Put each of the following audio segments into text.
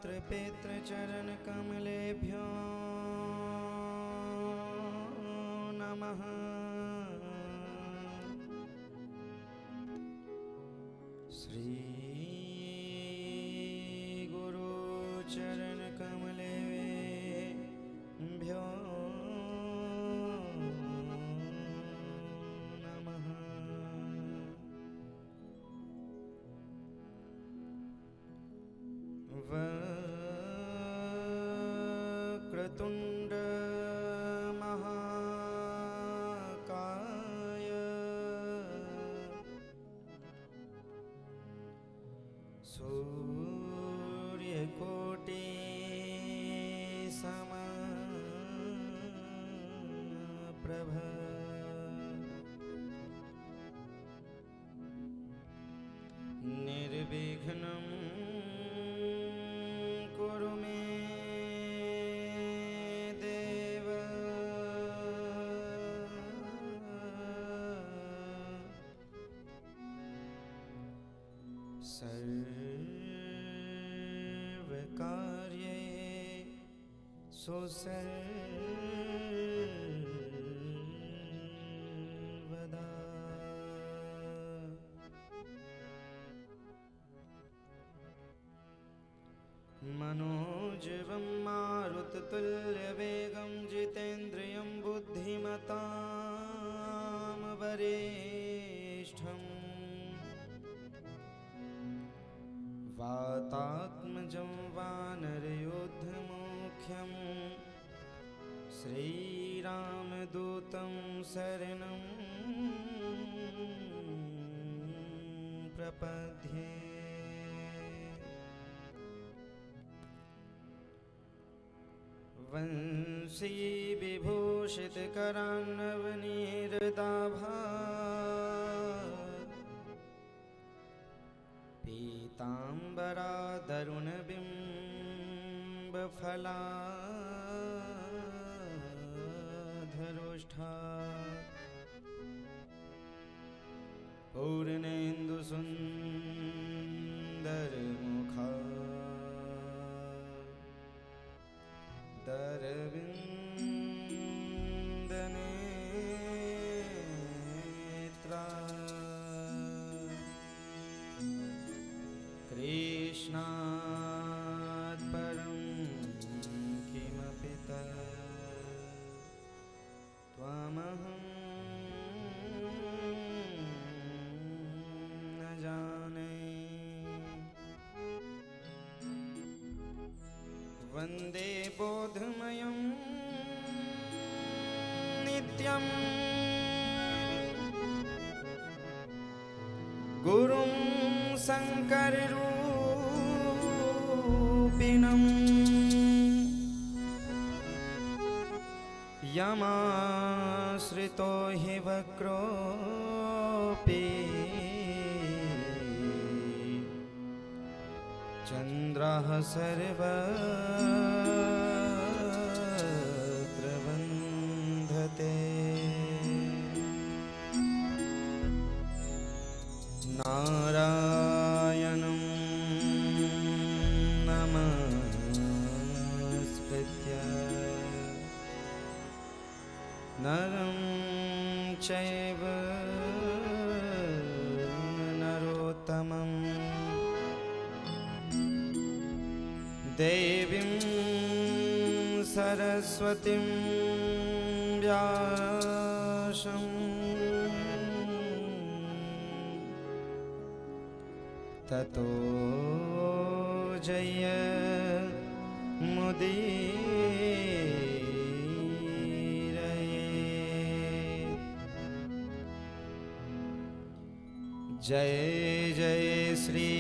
मातृपितृचरणकमलेभ्यो नमः। श्री गुरुचरणकमलेभ्यो नमः। वक्रतुण्ड महाकाय सूर्यकोटि समप्रभ निर्विघ्नं कुरु मे देव। सर्वकार्येषु सर्वदा मनोजवं मारुततुल्यवेगं जितेन्द्रियं बुद्धिमतां वरिष्ठम् वातात्मजं वानरयोद्धमुख्यं श्रीरामदूतं शरणं प्रपद्ये। वंशी विभूषितकरान्नवनीरदाभात् पीताम्बरादरुणबिम्बफलाधरोष्ठा पूर्णेन्दुसुन्दरमुखा दरविन्दनेत्रा कृष्णात् परं किमपि त्वमहं न जाने। वन्दे बोधमयं नित्यं गुरुं शङ्कररूपिणं यमाश्रितो हि वक्रोऽपि चन्द्रः सर्वत्र वन्दते। नारायणं नमस्कृत्य नरं चैव नरोत्तमं देवीं सरस्वतीं व्यासं ततो जयमुदीरये। जय जय श्री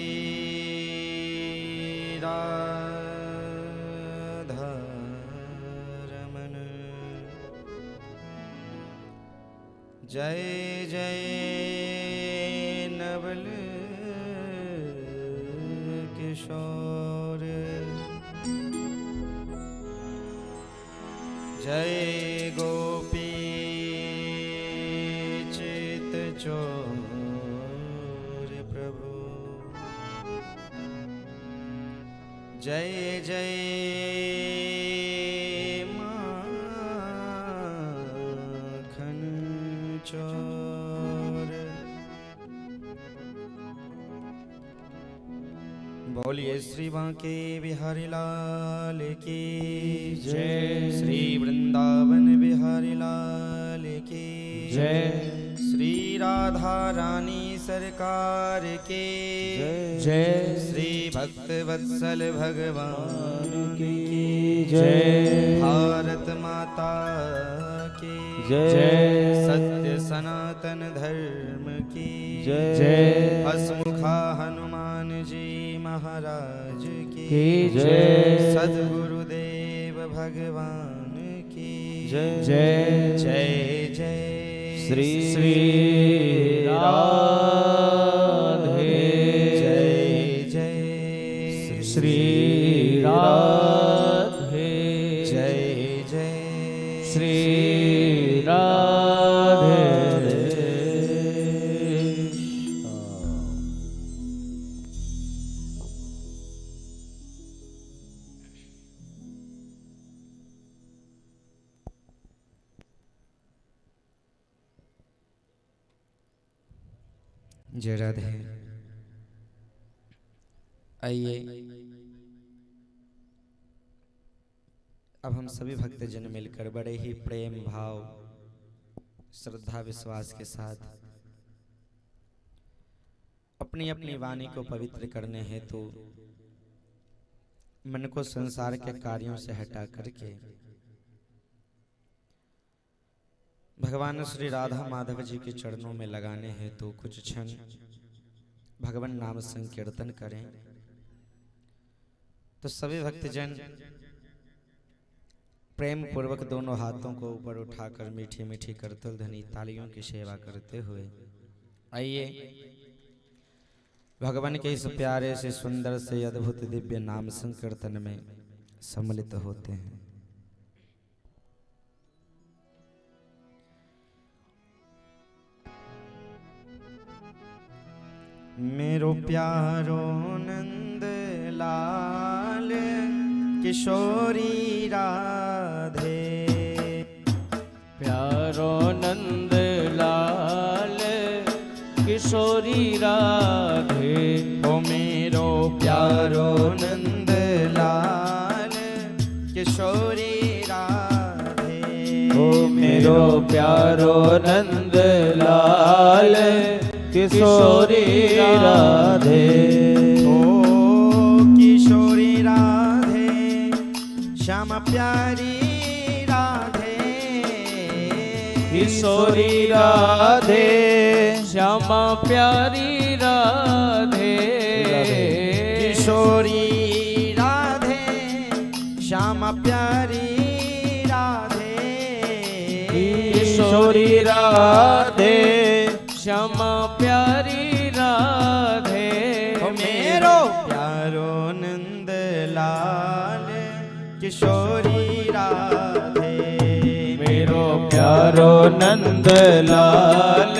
राधारमण जय जय नवल किशोर जय गोपी चित चोर प्रभु जय जय माखन चोर। बोलिए श्री बांके बिहारी लाल की जय। श्री वृंदावन बिहारी लाल की जय। श्री राधा रानी सरकार के जय। श्री भक्त वत्सल भगवान की जय। भारत माता की जय। सत्य सनातन धर्म की जय। हसमुखा हनुमान जी महाराज की जय। सद्गुरुदेव भगवान की जय। जय जय जय श्री श्री राधे। जय जय श्री राधे। जय जय श्री राधे। जय राधे। आइए अब हम सभी भक्तजन मिलकर बड़े ही प्रेम भाव श्रद्धा विश्वास के साथ अपनी अपनी वाणी को पवित्र करने हेतु मन को संसार के कार्यों से हटा करके भगवान श्री राधा माधव जी के चरणों में लगाने हेतु कुछ क्षण भगवान नाम संकीर्तन करें। तो सभी भक्तजन प्रेम पूर्वक दोनों हाथों को ऊपर उठाकर मीठी मीठी करतल ध्वनि तालियों की सेवा करते हुए आइए भगवान के इस प्यारे से सुंदर से अद्भुत दिव्य नाम संकीर्तन में सम्मिलित होते हैं। मेरो प्यारो नंद लाल किशोरी राधे। प्यारो नंद लाल किशोरी राधे। ओ मेरो प्यारो नंद लाल किशोरी राधे। ओ मेरो प्यारो नंद लाल किशोरी राधे। ओ किशोरी राधे श्याम प्यारी राधे। किशोरी राधे श्यामा प्यारी राधे। किशोरी राधे श्याम प्यारी राधे। किशोरी राधे श्यामा प्यारी राधे। ओ मेरो प्यारो नंद लाल किशोरी राधे। मेरो प्यारो नंद लाल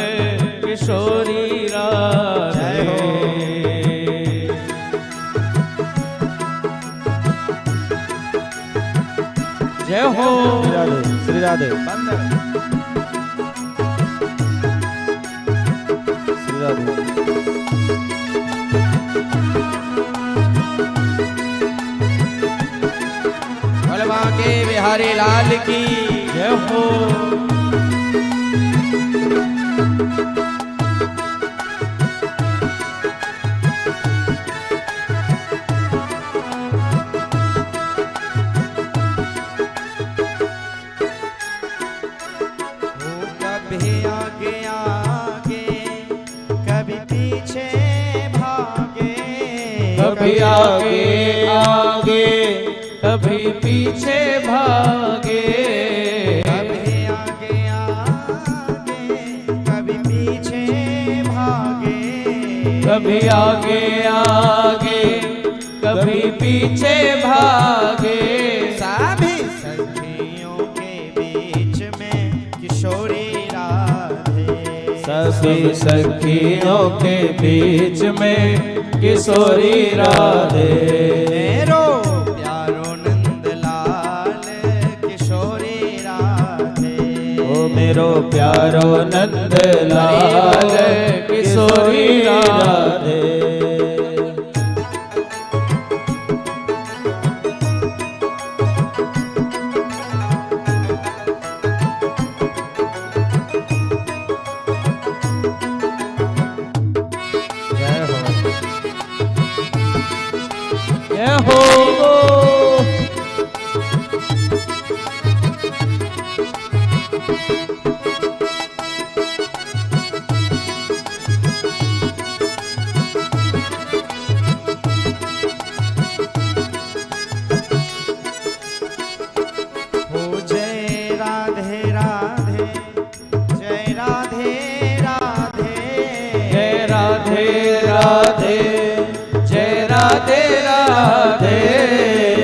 किशोरी राधे। जय हो श्री राधे। श्री राधे। बलवा के बिहारी लाल की जय हो। कभी आगे आगे कभी पीछे भागे। कभी आगे आगे कभी पीछे भागे। कभी आगे आगे कभी पीछे भागे। कभी आगे आगे कभी पीछे भागे। सभी सखियों के बीच में किशोरी राधे। सभी सखियों के बीच में किशोरी राधे। मेरो प्यारो नंद लाल किशोरी राधे। जय हो जय राधे राधे जय राधे राधे जय राधे राधे जय राधे राधे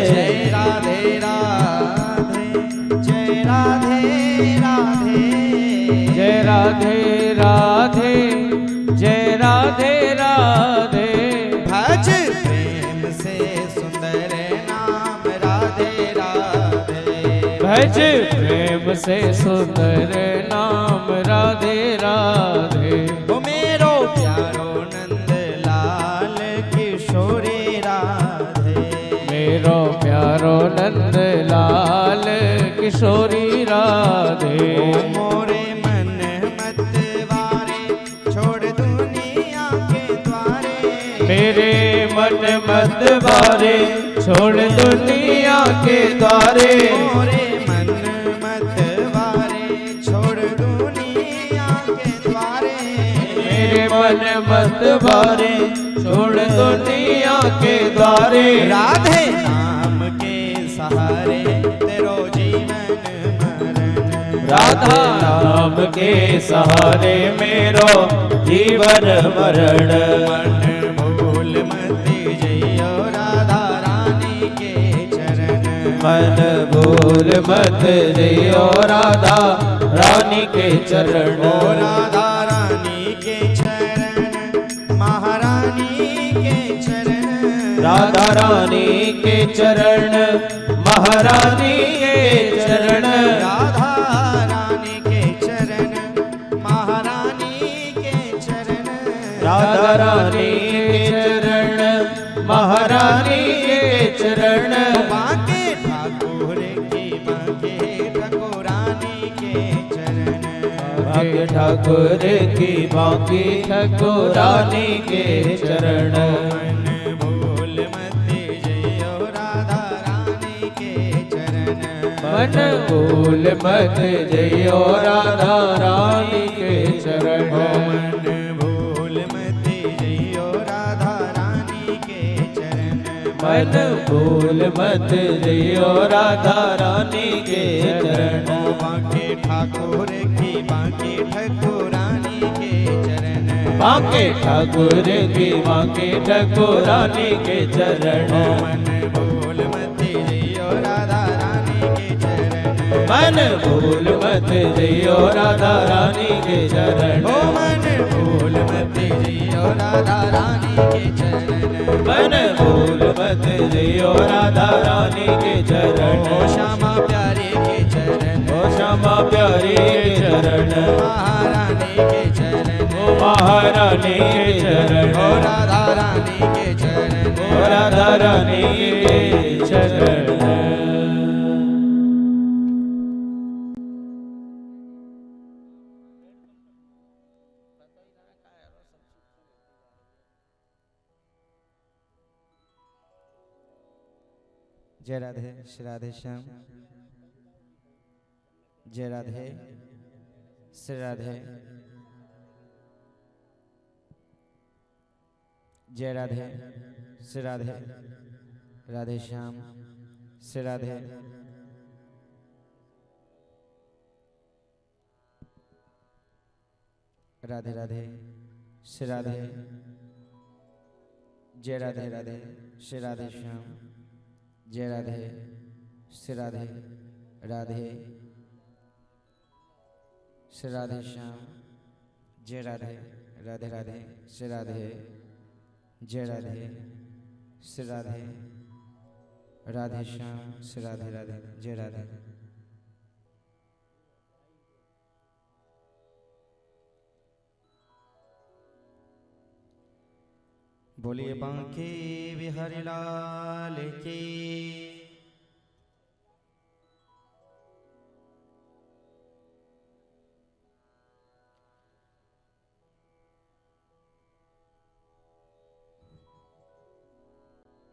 जय राधे राधे जय राधे राधे जय राधे राधे जय राधे राधे। भज प्रेम से सुंदर नाम राधे राधे भज प्रेम से सुंदर नाम राधे राधे। वो मेरो प्यारो नंद लाल किशोरी राधे मेरो प्यारो नंद लाल किशोरी राधे। मोरे मन मत वारे छोड़ दुनिया के द्वारे मेरे मन मत वारे छोड़ दुनिया के द्वारे। मोरे मन मत वारे छोड़ दुनिया के द्वारे मेरे मन मत वारे छोड़ दुनिया के द्वारे। राधे नाम के सहारे तेरो जीवन मरण राधा नाम के सहारे मेरो जीवन मरण। मन भूल मत जइयो राधा रानी के चरण मन भूल मत जियो राधा रानी के चरण। ओ राधा रानी के चरण महारानी के चरण राधा रानी के चरण महारानी के चरण। राधा रानी के चरण महारानी के चरण राधा रानी के चरण महारानी के चरण। बांके ठाकुर की बांके ठाकुरानी के चरण बांके ठाकुर की बांके ठाकुरानी के चरण। मन भूल मत जइयो राधा रानी के चरण मन भूल मत जइयो राधा रानी के चरण। मन भूल मत जइयो राधा रानी के चरण मन भूल मत जइयो राधा रानी के चरण। बांके ठाकुर की बांके ठाकुरानी के चरण बांके ठाकुर की बांके ठाकुरानी के चरण। मन भूल मत जइयो राधा रानी के चरण मन भूल मत जइयो राधा रानी के चरण। ओ मन भूल मत जइयो राधा रानी के चरण मन भूल मत जइयो राधा रानी के चरण। ओ श्यामा प्यारे के चरण ओ श्यामा प्यारी के चरण। महारानी के चरण ओ महारानी के चरण। ओ राधा रानी के चरण ओ राधा रानी के चरण। जय राधे श्री राधे श्याम जय राधे श्री राधे जय राधे श्री राधे राधे श्याम श्री राधे राधे राधे श्री राधे जय राधे राधे श्री राधे श्याम जय राधे श्री राधे राधे श्री राधे श्याम जय राधे राधे राधे श्री राधे जय राधे श्री राधे राधे श्याम श्री राधे राधे जय राधे बोलिए बांके बिहारी लाल की।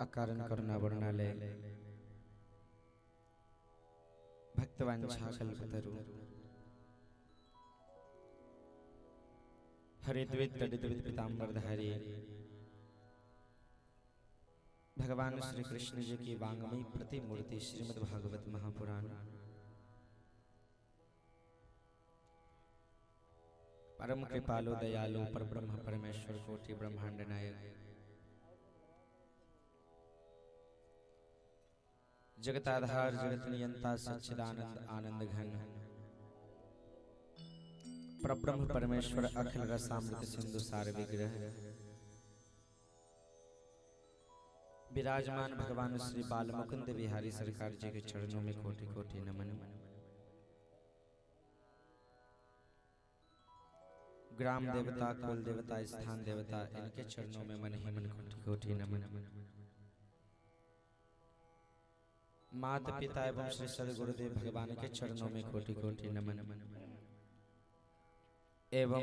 अकारण करुणा वर्णालय भक्तवांछा कल्पतरु हरिद्वित तडिद्वित पीताम्बरधारी भगवान श्री कृष्ण जी की वांगमयी प्रतिमूर्ति श्रीमद् भागवत महापुराण परम कृपालु दयालु परब्रह्म परमेश्वर कोटि ब्रह्मांड नायक जगताधार जगत नियंता सच्चिदानंद आनंद घन परब्रह्म परमेश्वर अखिल रसामृत सिंधु सार विग्रह विराजमान भगवान श्री बाल मुकुंद बिहारी सरकार जी के चरणों में कोटि कोटि नमन। ग्राम देवता कुल देवता स्थान देवता इनके चरणों में मन ही मन कोटि कोटि नमन। माता पिता एवं श्री सदगुरुदेव भगवान के चरणों में कोटि कोटि नमन एवं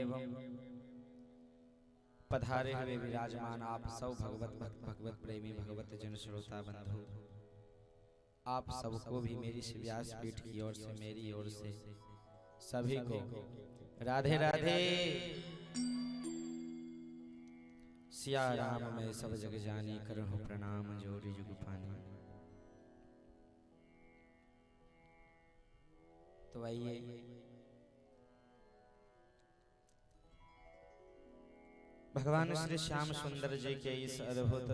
पधारे हुए विराजमान आप सब भगवत भक्त भगवत प्रेमी भगवत जन श्रोता बंधु आप सबको भी मेरी व्यास पीठ की ओर से मेरी ओर से सभी को राधे राधे। सिया राम में सब जग जानी करहु प्रणाम जोरी जुग पानी। तो आइए भगवान श्री श्याम सुंदर जी के इस अद्भुत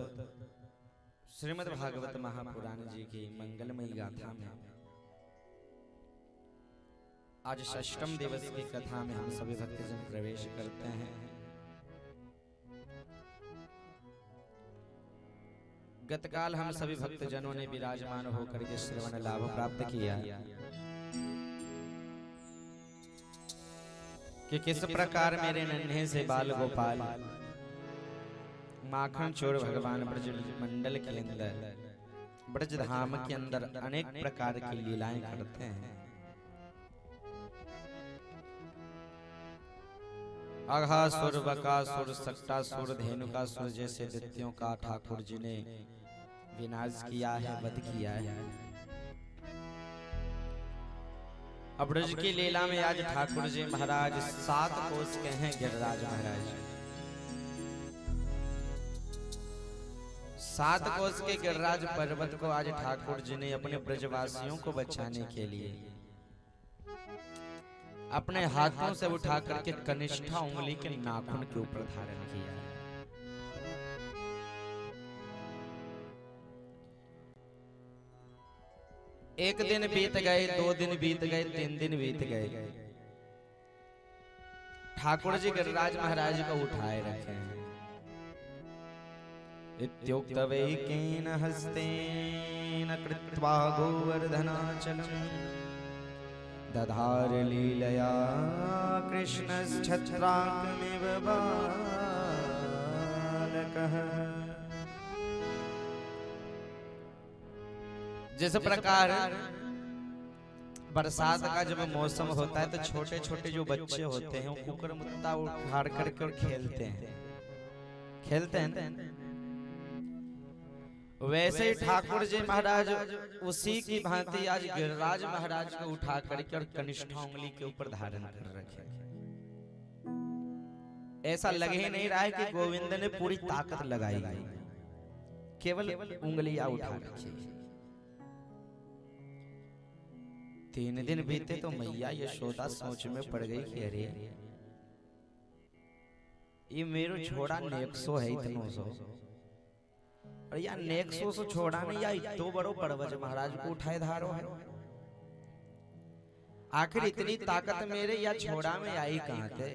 श्रीमद् भागवत महापुराण जी की मंगलमयी गाथा में आज षष्ठम दिवस की कथा में हम सभी भक्तजन प्रवेश करते हैं। गतकाल हम सभी भक्तजनों ने विराजमान होकर के श्रवण लाभ प्राप्त किया कि किस प्रकार मेरे नन्हे से बाल गोपाल माखन चोर भगवान ब्रज मंडल के अंदर ब्रज धाम के अंदर अनेक प्रकार की लीलाएं करते हैं। अघासुर बकासुर सट्टासुर धेनुकासुर जैसे दैत्यों का ठाकुर जी ने विनाश किया है, वध किया है। अब ब्रज की लीला में आज ठाकुर जी महाराज 7 कोस के हैं गिरिराज महाराज। 7 कोस के गिरिराज पर्वत को आज ठाकुर जी ने अपने ब्रजवासियों को बचाने के लिए अपने हाथों से उठा करके कनिष्ठा उंगली के नाखून के ऊपर धारण किया। एक दिन बीत गए, 2 दिन बीत गए, 3 दिन बीत गए, ठाकुर जी गिरिराज महाराज को उठाए रखे हैं। इत्युक्त वैकेन हस्तेन कृत्वा गोवर्धनाचलम् दधार लीलया कृष्णश्छत्राकमिव बालकः। जिस प्रकार बरसात का जब मौसम होता है तो छोटे छोटे जो बच्चे होते हैं वो कुकर मुत्ता उखाड़ करके और खेलते हैं वैसे ही ठाकुर जी महाराज उसी की भांति आज गिरिराज महाराज को उठा करके और कनिष्ठा उंगली के ऊपर धारण कर रखे। ऐसा लग ही नहीं रहा है कि गोविंद ने पूरी ताकत लगाई, केवल उंगलियां उठा रखी। 3 दिन बीते तो मैया यशोदा सोच में पड़ गई कि अरे ये मेरो छोड़ा नेक्सो है इतनो सो, और या नेक्सो सो छोड़ा नहीं या इतो बड़ो परवज महाराज को उठाए धारो है। आखिर इतनी ताकत मेरे या छोड़ा में आई कहां थे।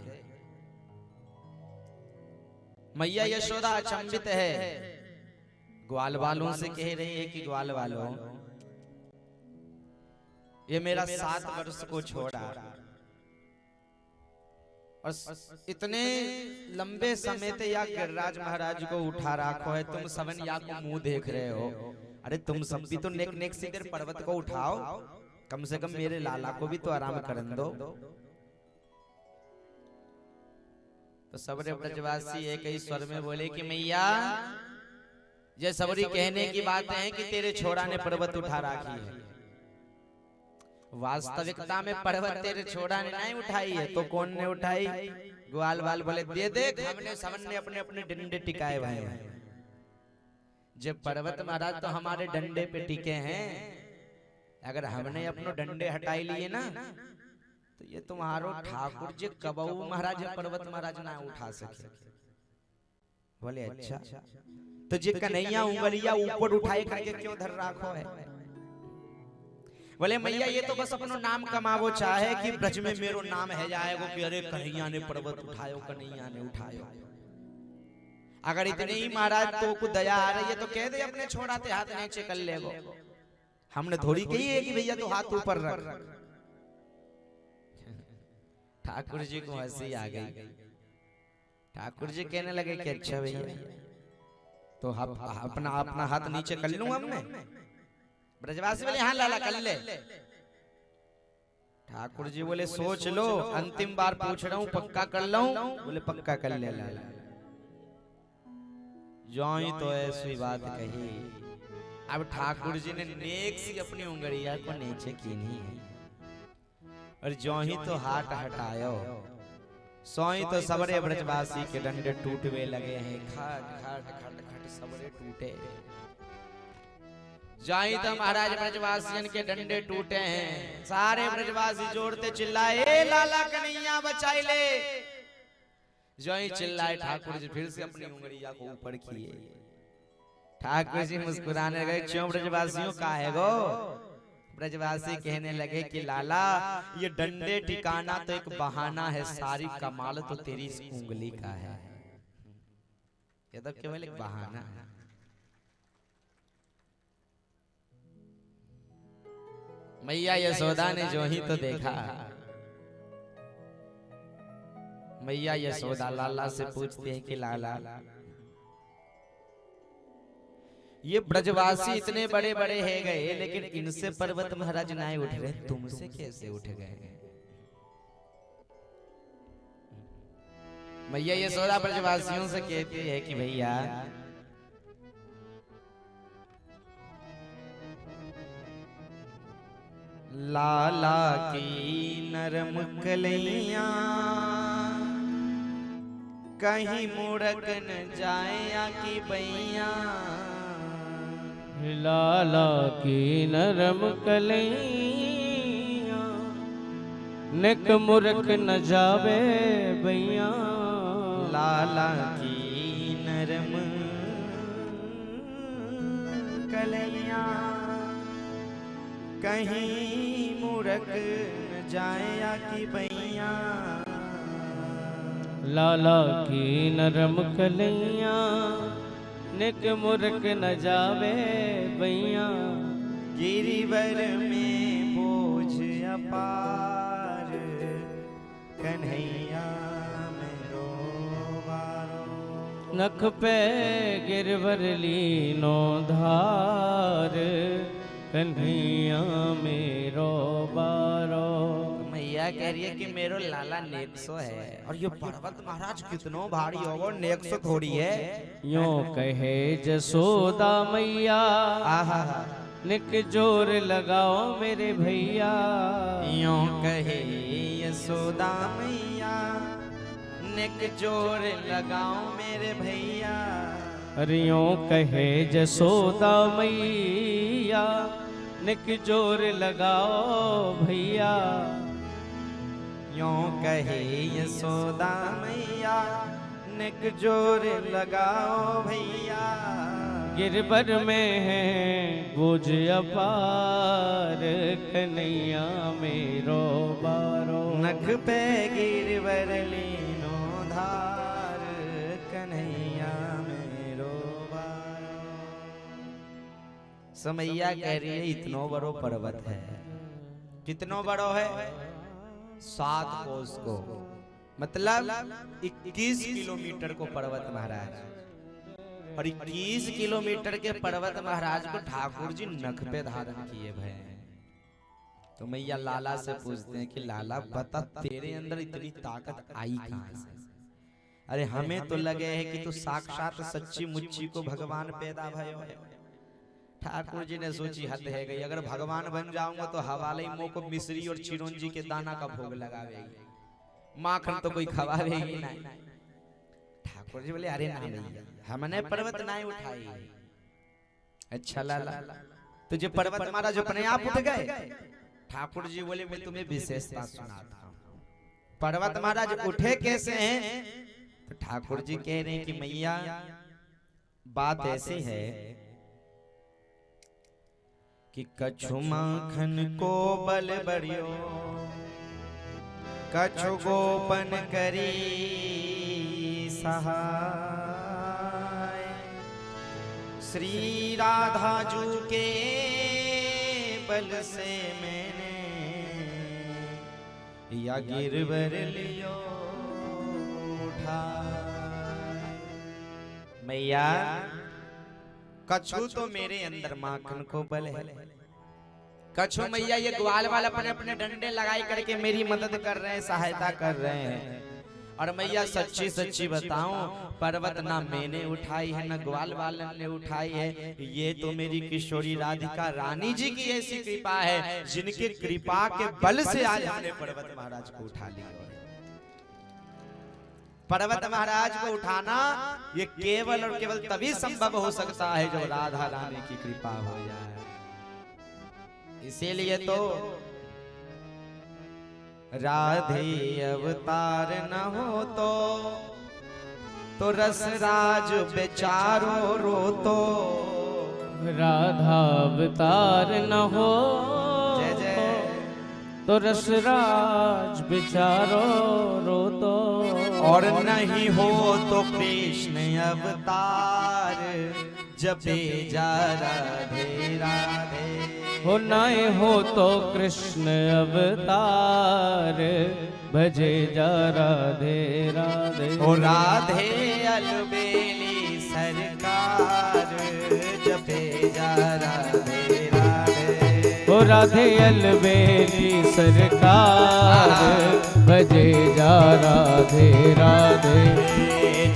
मैया यशोदा अचंभित है, ग्वाल वालों से कह रही है कि ग्वाल वालों ये मेरा 7 वर्ष को छोड़ा और इतने लंबे समय ते या गिरिराज महाराज को उठा रखो है, तुम सबन या को मुंह देख रहे हो। अरे तुम सब भी तो नेक नेक से इधर पर्वत को उठाओ, कम से कम मेरे लाला को भी तो आराम करन दो। तो सबरे ब्रजवासी एक ही स्वर में बोले कि मैया ये सबरी कहने की बात है कि तेरे छोरा ने पर्वत उठा रखी है, वास्तविकता में पर्वत तेरे छोरा ने नहीं उठाई है। तो कौन ने उठाई? ग्वाल वाल बोले दे देख, हमने सबन ने अपने अपने डंडे टिकाए हुए हैं। जब पर्वत महाराज तो हमारे डंडे पे टिके हैं, अगर हमने अपने डंडे हटाई लिए ना तो ये तुम्हारो ठाकुर जी कबऊ महाराज पर्वत महाराज ना उठा सके। बोले अच्छा, तो जे कन्हैया उंगलिया ऊपर उठाए करके क्यों धर रखो है? बोले मैया ये तो बस अपनो नाम कमावो चाहे कि ब्रज में मेरो नाम है जाएगो कि अरे कन्हैया ने पर्वत उठायो, कन्हैया ने उठायो। अगर इतने ही महाराज तो को दया आ रही है तो कह दे अपने छोड़ाते हाथ नीचे कर ले। हमने थोड़ी कही है कि भैया तो हाथ ऊपर रख। ठाकुर जी को हंसी आ गई। ठाकुर जी कहने लगे कि अच्छा भैया तो अपना अपना हाथ नीचे कर लूं हमने। ब्रजवासी बोले हाँ लाला कर ले। ठाकुर जी बोले सोच लो, अंतिम बार पूछ रहा हूँ, पक्का कर लूं? बोले पक्का कर ले लाला। जो ही तो ऐसी बात कही। अब ठाकुर जी ने नेक सी अपनी उंगलिया को नीचे की नहीं है, और जो ही तो हाथ हटायो सोई तो सबरे ब्रजवासी के डंडे टूटवे लगे हैं। खट खट खट खट सबरे टूटे। जाई तो महाराज ब्रजवासियन के डंडे टूटे हैं। सारे ब्रजवासी जोड़ते चिल्लाए ए लाला कन्हैया बचाई ले। जो ही चिल्लाए ठाकुर जी फिर से अपनी उंगलिया को ऊपर किए। ठाकुर जी मुस्कुराने लगे, क्यों ब्रजवासियों का है गो? ब्रजवासी कहने लगे कि लाला ये डंडे टिकाना तो एक बहाना है, सारी कमाल तो तेरी इस उंगली का है। ये तो केवल एक बहाना है। मैया यशोदा ने जो ही तो देखा, मैया यशोदा लाला से पूछती है कि लाला ये ब्रजवासी इतने बड़े बड़े है गए, लेकिन इनसे पर्वत महाराज नहीं उठ रहे, तुमसे कैसे उठ गए? मैया यशोदा ब्रजवासियों से कहती है कि भैया लाला की नरम कलैया कहीं मुड़क न जाए की बैया। लाला की नरम कलैया निक मुरक न जावे भैया। लाला की नरम कलैया कहीं मुरक न जाए की बैया। लाला की नरम कलैया निक मुरक न जावे भैया। गिरिवर में बोझ अपार कन्हैया मेरो बारो। नख पे गिरवर लीनो धार कन्हैया मेरो बारो। मैया कह रही है कि मेरो लाला नेक्सो है, और ये पर्वत महाराज कितनो भारी होगा, नेक्सो थोड़ी है। यो कहे जसोदा मैया निक जोर लगाओ मेरे भैया। यो कहे यशोदा मैया निक जोर लगाओ मेरे भैया। अरे यो कहे जसोदा मैया निक जोर लगाओ भैया। यो कहे यशोदा मैया निक जोर लगाओ भैया। गिरबर में है बोझ अपार कन्हैया मेरो बारो। नख पे गिरवर लीनो धार कन्हैया मेरो बारो। समैया कह रही है इतनो बड़ो पर्वत है। कितनो बड़ो है? 7 कोस को मतलब 21 किलोमीटर को पर्वत महाराज, और 21 किलोमीटर के पर्वत महाराज को ठाकुर जी नख पे धारण किए भय। तो मैया लाला से पूछते हैं कि लाला बता तेरे अंदर इतनी ताकत आई कहां से? अरे हमें तो लगे है कि तू साक्षात सच्ची मुच्ची को भगवान पैदा भयो है। ठाकुर जी ने सोची हद है गई, अगर भगवान बन जाऊंगा तो हवाले मुंह को मिश्री और चिरौंजी के दाना का भोग लगावेगी, माखन तो कोई खवावेगी नहीं। ठाकुर जी बोले अरे ना भैया हमने पर्वत नहीं उठाई। अच्छा लाला तुझे पर्वत महाराज अपने आप उठ गए? ठाकुर जी बोले मैं तुम्हें विशेषता सुनाता हूं, पर्वत महाराज उठे कैसे हैं? तो ठाकुर जी कह रहे हैं कि मैया बात ऐसी है कि कछु माखन को बल बड़ियो, कछु गोपन करी सहाय, श्री राधा जू के बल से मैंने या गिरवर लियो उठा। मैया कछु तो मेरे अंदर माखन को बल है, कछु मैया ये ग्वाल वाल अपने अपने डंडे लगाई करके मेरी मदद कर रहे हैं, सहायता कर रहे हैं। और मैया सच्ची सच्ची बताऊं, पर्वत ना मैंने उठाई है ना ग्वाल वालन ने उठाई है, ये तो मेरी किशोरी राधिका रानी जी की ऐसी कृपा है जिनके कृपा के बल से आज हमने पर्वत महाराज को उठा लिया। पर्वत महाराज को उठाना ये केवल और केवल तभी संभव हो सकता है जब राधा रानी की कृपा हो जाए। इसीलिए राधे अवतार न हो तो रसराज बेचारो रो तो, राधा अवतार न हो जय जय तो रसराज बेचारो रो तो, और नहीं हो तो कृष्ण अवतार जपे जा राधे राधे। हो नहीं हो तो कृष्ण अवतार भजे जा राधे राधे। हो राधे अलबेली सरकार जपे जा राधे राधे। हो राधे अलबेली सरकार भजे जा राधे राधे।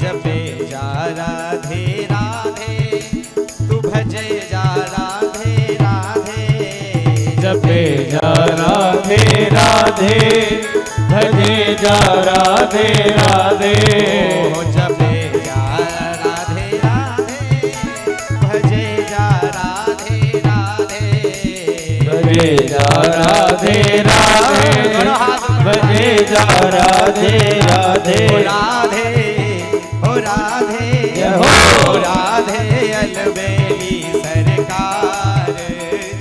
जपे जा राधे राधे तू भजे जा राधे राधे। जपे जा राधे राधे भजे जा राधे राधे। जपे जा राधे राधे भजे जा राधे राधे। भजे जा राधे राधे भजे जा राधे राधे। राधे हो राधे हो राधे अलबेली सरकार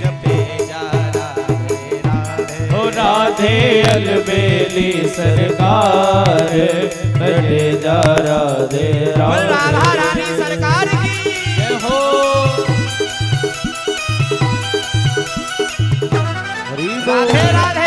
जपे जा राधे राधे। हो राधे अलबेली सरकार भजे जा राधे राधे। राधा रानी सरकार की जय हो। राधे राधे।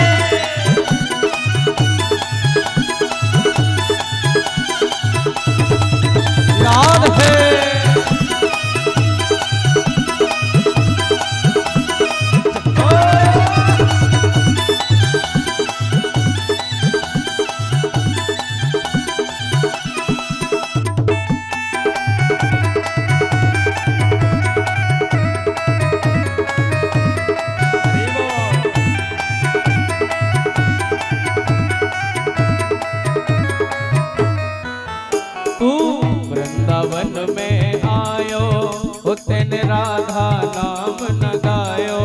वृंदावन में आयो हो तेने राधा नाम न गायो।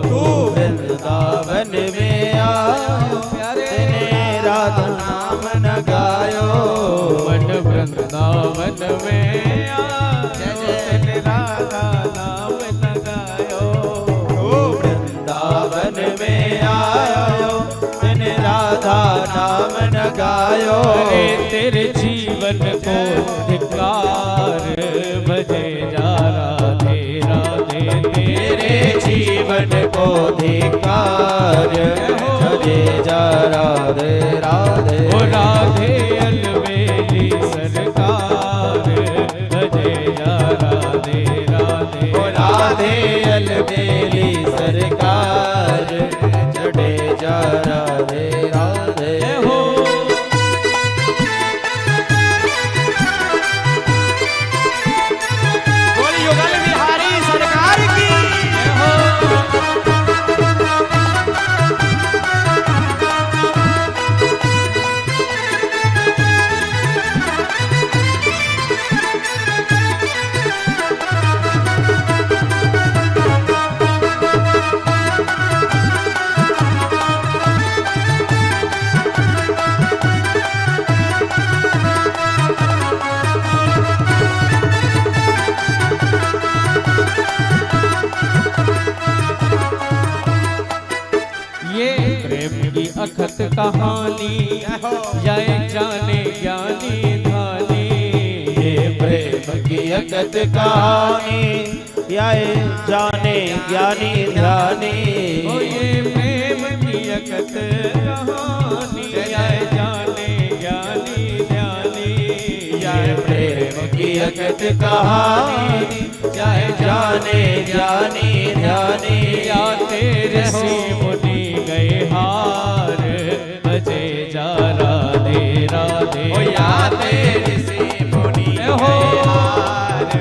तू वृंदावन में आयो तेने राधा नाम न गायो। मन वृंदावन में आयो तेने राधा नाम न गायो। तू वृंदावन में आयो तेने राधा नाम न गायो। अरे तेरे जीवन को धिक्कार भजे जा राधे राधे। तेरे जीवन को धिक्कार भजे जा राधे राधे। ओ राधे अखत कहानी, जय जाने ज्ञानी ध्यानी। ये प्रेम की अखत कहानी, जय जाने ज्ञानी ध्यानी। ओ ये प्रेम की अखत कहानी, जय जाने ज्ञानी ध्यानी। जय प्रेम की अखत कहानी, जय जाने ज्ञानी ध्यानी। या तेरे ऋषि मुनि गए हार, बजे जा राधे राधे। ओ या तेरे ऋषि मुनि गए हार,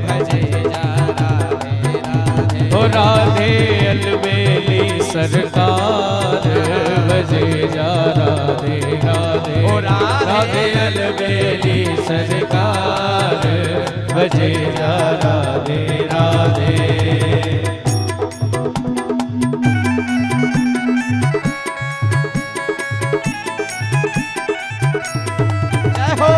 बजे जा राधे राधे। ओ राधे अलबेली सरकार, बजे जा राधे राधे। ओ राधे अलबेली सरकार, बजे जा राधे राधे। जय हो।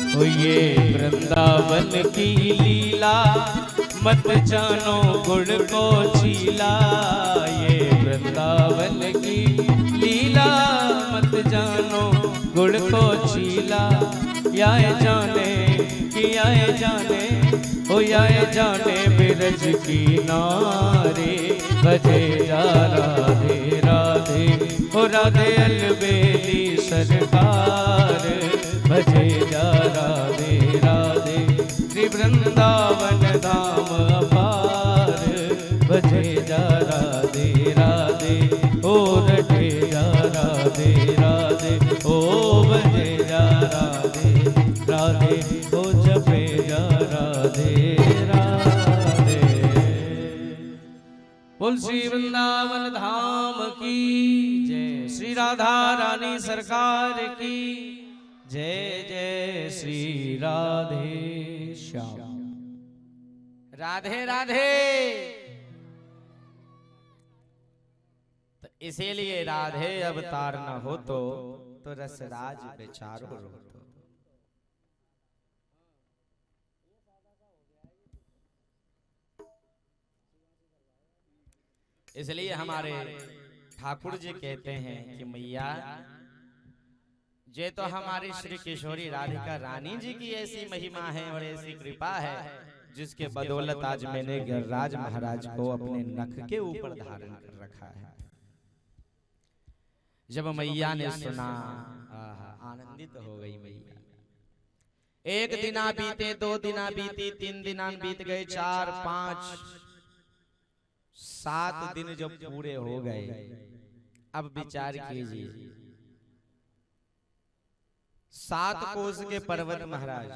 ओ ये वृंदावन की लीला, मत जानो गुण को छीला। ये वृंदावन की लीला, मत जानो गुण को छीला। याए जाने कि याए जाने, ओ याए जाने बिरज की नारी, बजे जा राधे राधे। ओ राधे अलबेली सरकार, बजे जा राधे राधे। श्री वृंदावन धाम अपार, बजे जा राधे राधे। ओ रटे जा राधे राधे। ओ बजे जा राधे राधे। ओ जपे जा राधे राधे। बोल श्री वृंदावन धाम की जय। श्री राधा रानी सरकार की जय। जय श्री राधे श्याम। राधे राधे। तो इसीलिए राधे अवतार न हो तो रसराज बेचारो रो तो। इसलिए हमारे ठाकुर जी कहते हैं कि मैया ये तो हमारी श्री किशोरी राधिका रानी जी की ऐसी महिमा है और ऐसी कृपा है, जिसके बदौलत आज मैंने गिरिराज महाराज को अपने नख के ऊपर धारण कर रखा है। जब मैया ने सुना, आनंदित हो गई मैया। एक दिना बीते, 2 दिना बीती, 3 दिना बीत गए, 4, 5, 7 दिन जब पूरे हो गए, अब विचार कीजिए 7 कोस के पर्वत महाराज,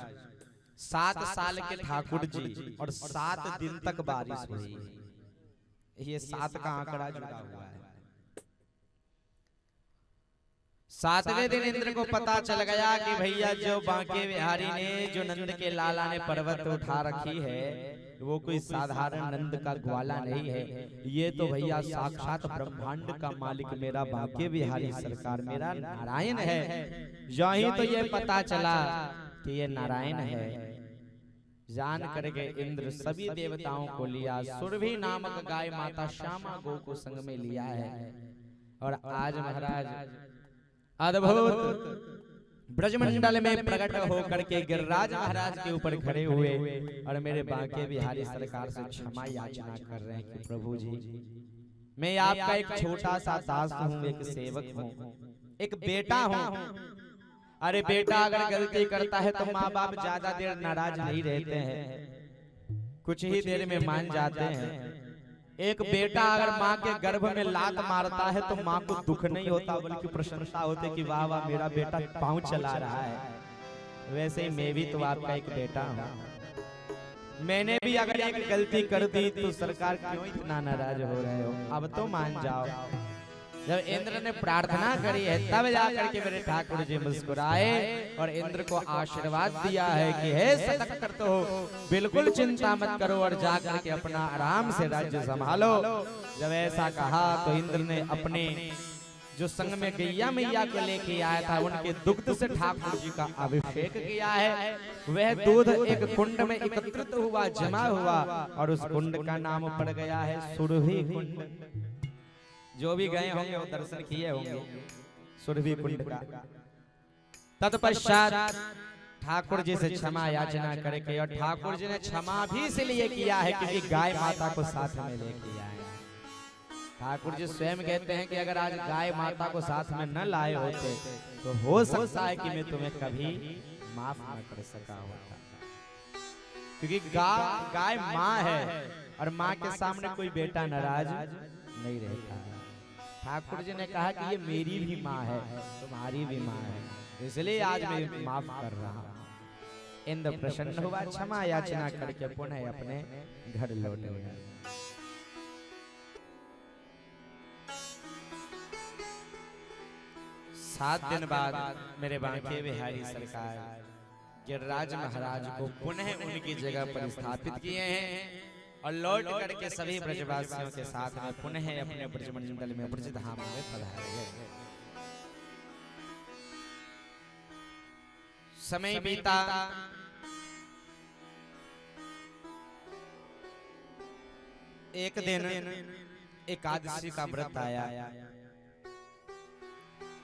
7 साल के ठाकुर जी और 7 दिन तक बारिश हुई। ये 7 का आंकड़ा जुड़ा हुआ है। 7वें दिन इंद्र को पता चल गया कि भैया जो बांके बिहारी ने, जो नंद के लाला ने पर्वत उठा रखी है, वो कोई साधारण नंद का ग्वाला नहीं है। ये तो भैया साक्षात ब्रह्मांड का मालिक मेरा बांके बिहारी सरकार, मेरा नारायण है। यही तो ये पता चला कि ये नारायण है, जान करके इंद्र सभी देवताओं को लिया, सुरभि नामक गाय माता श्यामा गौ को संग में लिया है। और आज महाराज अद्भुत ब्रजमंडल में प्रकट होकर के गिरिराज महाराज के ऊपर खड़े हुए और मेरे बांके बिहारी सरकार से क्षमा याचना कर रहे हैं कि प्रभु जी, मैं आपका एक छोटा सा दास हूँ, एक सेवक हूँ, एक बेटा हूँ। अरे बेटा अगर गलती करता है तो माँ बाप ज्यादा देर नाराज नहीं रहते हैं, कुछ ही देर में मान जाते हैं। एक बेटा अगर माँ के गर्भ में लात मारता है तो माँ को दुख नहीं होता, बल्कि प्रशंसा होती कि वाह वाह मेरा बेटा पांव चला रहा है। वैसे ही मैं भी तो आपका एक बेटा हूँ, मैंने भी अगर एक गलती कर दी तो सरकार क्यों इतना नाराज हो रहे हो? अब तो मान जाओ। जब इंद्र ने प्रार्थना करी है तब जाकर के मेरे ठाकुर जी मुस्कुराए और इंद्र को आशीर्वाद दिया है कि हे सतत तो बिल्कुल चिंता मत करो और जाकर के अपना आराम से राज्य संभालो। जब ऐसा कहा तो इंद्र ने अपने जो संग में गैया मैया को लेके आया था उनके दुग्ध से ठाकुर जी का अभिषेक किया है। वह दूध एक कुंड में एकत्रित हुआ, जमा हुआ और उस कुंड का नाम पड़ गया है सुरभि कुंड। जो भी गए होंगे वो दर्शन किए होंगे सुरभि कुंड का। तत्पश्चात ठाकुर जी से क्षमा याचना करके, और ठाकुर जी ने क्षमा भी इसलिए किया है क्योंकि गाय माता को साथ में लेके आए। ठाकुर जी स्वयं कहते हैं कि अगर आज गाय माता को साथ में न लाए होते तो हो सकता है कि मैं तुम्हें कभी माफ न कर सका होता, क्योंकि गाय माँ है और माँ के सामने कोई बेटा नाराज नहीं रहता। ठाकुर जी ने कहा कि ये मेरी भी माँ है, तुम्हारी भी माँ है, इसलिए आज मैं माफ कर रहा हूँ। इंद्र प्रसन्न हुआ, क्षमा याचना करके पुनः अपने घर लौट गया। 7 दिन बाद मेरे बांके बिहारी सरकार गिरिराज महाराज को पुनः उनकी जगह पर स्थापित किए हैं और लौट करके सभी ब्रजवासियों के साथ में पुनः अपने ब्रजमंडल में ब्रजधाम में पधारे हैं। समय बीता, एक दिन एकादशी का व्रत आया।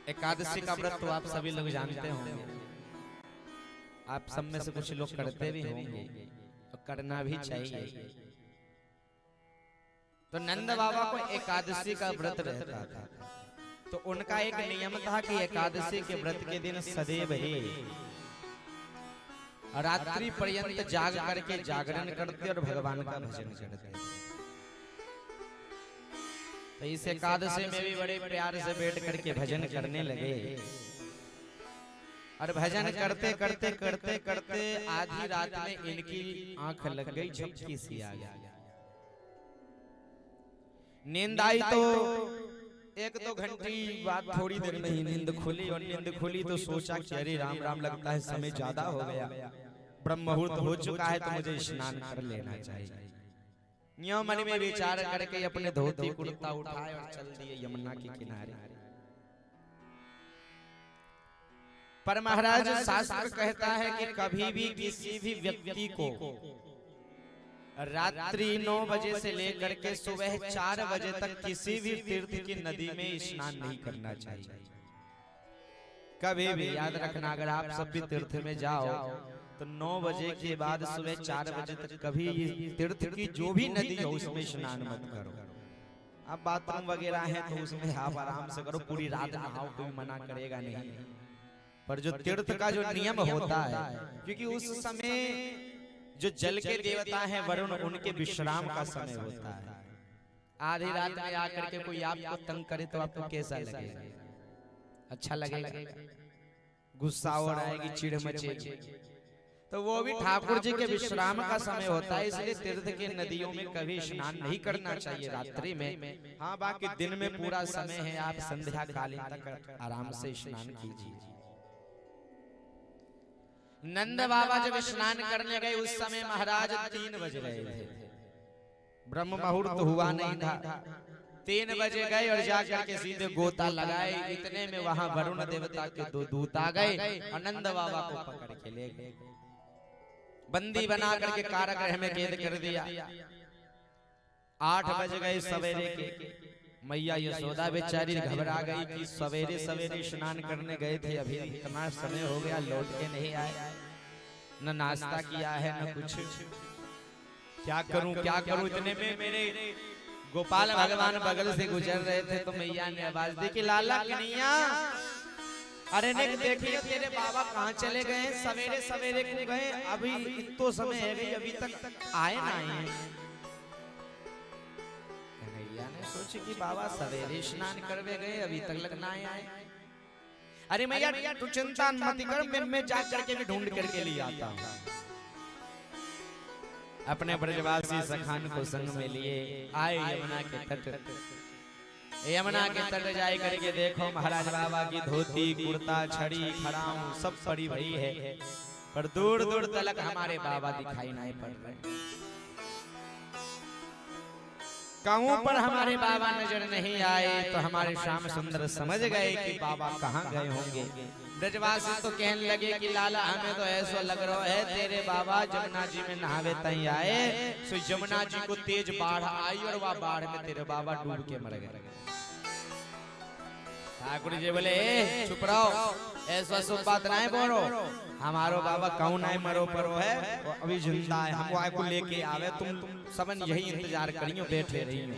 एकादशी का व्रत तो आप सभी लोग जानते होंगे, आप सब में से कुछ लोग करते भी होंगे और करना भी चाहिए। तो नंद बाबा को एकादशी का व्रत रहता था, तो उनका एक नियम था कि एकादशी के व्रत के दिन सदैव ही रात्रि पर्यंत जाग करके जागरण करते और भगवान का भजन करते। तो इस एकादशी में भी बड़े प्यार से बैठ करके भजन करने लगे और भजन करते करते करते करते आधी रात में इनकी आंख लग गई, झपकी सी आ गई। नींद आई तो 1-2 घंटे बाद थोड़ी देर में ही नींद खुली, और नींद खुली तो सोचा कि अरे राम राम, लगता है समय ज्यादा हो गया, ब्रह्म मुहूर्त हो चुका है, तो मुझे स्नान कर लेना चाहिए। नियम मन में विचार करके अपने धोती कुर्ता उठाए और चल दिए यमुना के किनारे। पर महाराज शास्त्र कहता है कि कभी भी किसी भी व्यक्ति को रात्रि 9 बजे से लेकर के सुबह 4 बजे तक किसी भी तीर्थ की नदी में स्नान नहीं करना चाहिए। कभी भी याद रखना, अगर आप सब भी तीर्थ में जाओ तो 9 बजे के बाद सुबह 4 बजे तक कभी तीर्थ की जो भी नदी हो उसमें स्नान मत करो। अब बाथरूम वगैरह है तो उसमें आप आराम से करो, पूरी रात नहाओ, कोई मना करेगा नहीं। पर जो तीर्थ का जो नियम होता है, क्योंकि उस समय जो जल के देवता हैं वरुण, उनके विश्राम का समय होता है। आधी रात में आकर के कोई आपको तंग करे तो आपको कैसा लगेगा? अच्छा लगेगा? गुस्सा और आएगी, चिढ़ मचेगी। तो वो भी ठाकुर जी के विश्राम का समय होता है, इसलिए तीर्थ के नदियों में कभी स्नान नहीं करना चाहिए रात्रि में। हाँ, बाकी दिन में पूरा समय है, आप संध्या कालीन तक आराम से स्नान कीजिए। नंद बाबा जब स्नान करने गए उस समय महाराज 3 बज रहे थे, ब्रह्म मुहूर्त हुआ नहीं था। 3 बजे गए और जाकर के सीधे गोता लगाए। इतने में वहां वरुण देवता के 2 दूत आ गए और नंद बाबा को पकड़ के ले गए, बंदी बना करके कारागृह में कैद कर दिया। 8 बज गए सवेरे के। मैया यशोदा बेचारी घबरा गई कि सवेरे सवेरे स्नान करने गए थे, अभी इतना समय हो गया लौट के नहीं आए, न नाश्ता किया है न कुछ, क्या करूं क्या करूं। इतने में मेरे गोपाल भगवान बगल से गुजर रहे थे तो मैया ने आवाज दी कि लाला कन्हैया, अरे ने देखिए तेरे बाबा कहाँ चले गए, सवेरे सवेरे को गए, अभी इतो समय है गई, अभी तक आए ना आए। कन्हैया ने सोची कि बाबा सवेरे स्नान करवे गए, अभी तक लगना आए। अरे मैया तू चिंता मत कर, मैं जा करके भी ढूंढ करके ले आता हूँ। अपने ब्रजवासी सखान को संग में लिए आए यमुना के तट। यमुना के तट जाए करके देखो महाराज बाबा की धोती कुर्ता छड़ी खड़ाऊ सब पड़ी भई है, पर दूर दूर तलक हमारे बाबा दिखाई नहीं पड़ रहे। कहूं पर हमारे बाबा नजर नहीं आए तो हमारे श्याम सुंदर समझ गए कि बाबा कहाँ गए होंगे। ब्रजवासी तो कहने लगे कि लाला हमें तो ऐसा लग रहा है तेरे बाबा जमुना जी में नहावे तई आए, सो जमुना जी को तेज बाढ़ आई और वह बाढ़ में तेरे बाबा डूब के मर गए। ठाकुर जी बोले चुप रहो, ऐसा सब बात नहीं बोलो, हमारो बाबा कौन है मरो परो है, वो अभी जिंदा है, हम वहाँ को लेके आवे, तुम सबन यही इंतजार करियो बैठे रहियो।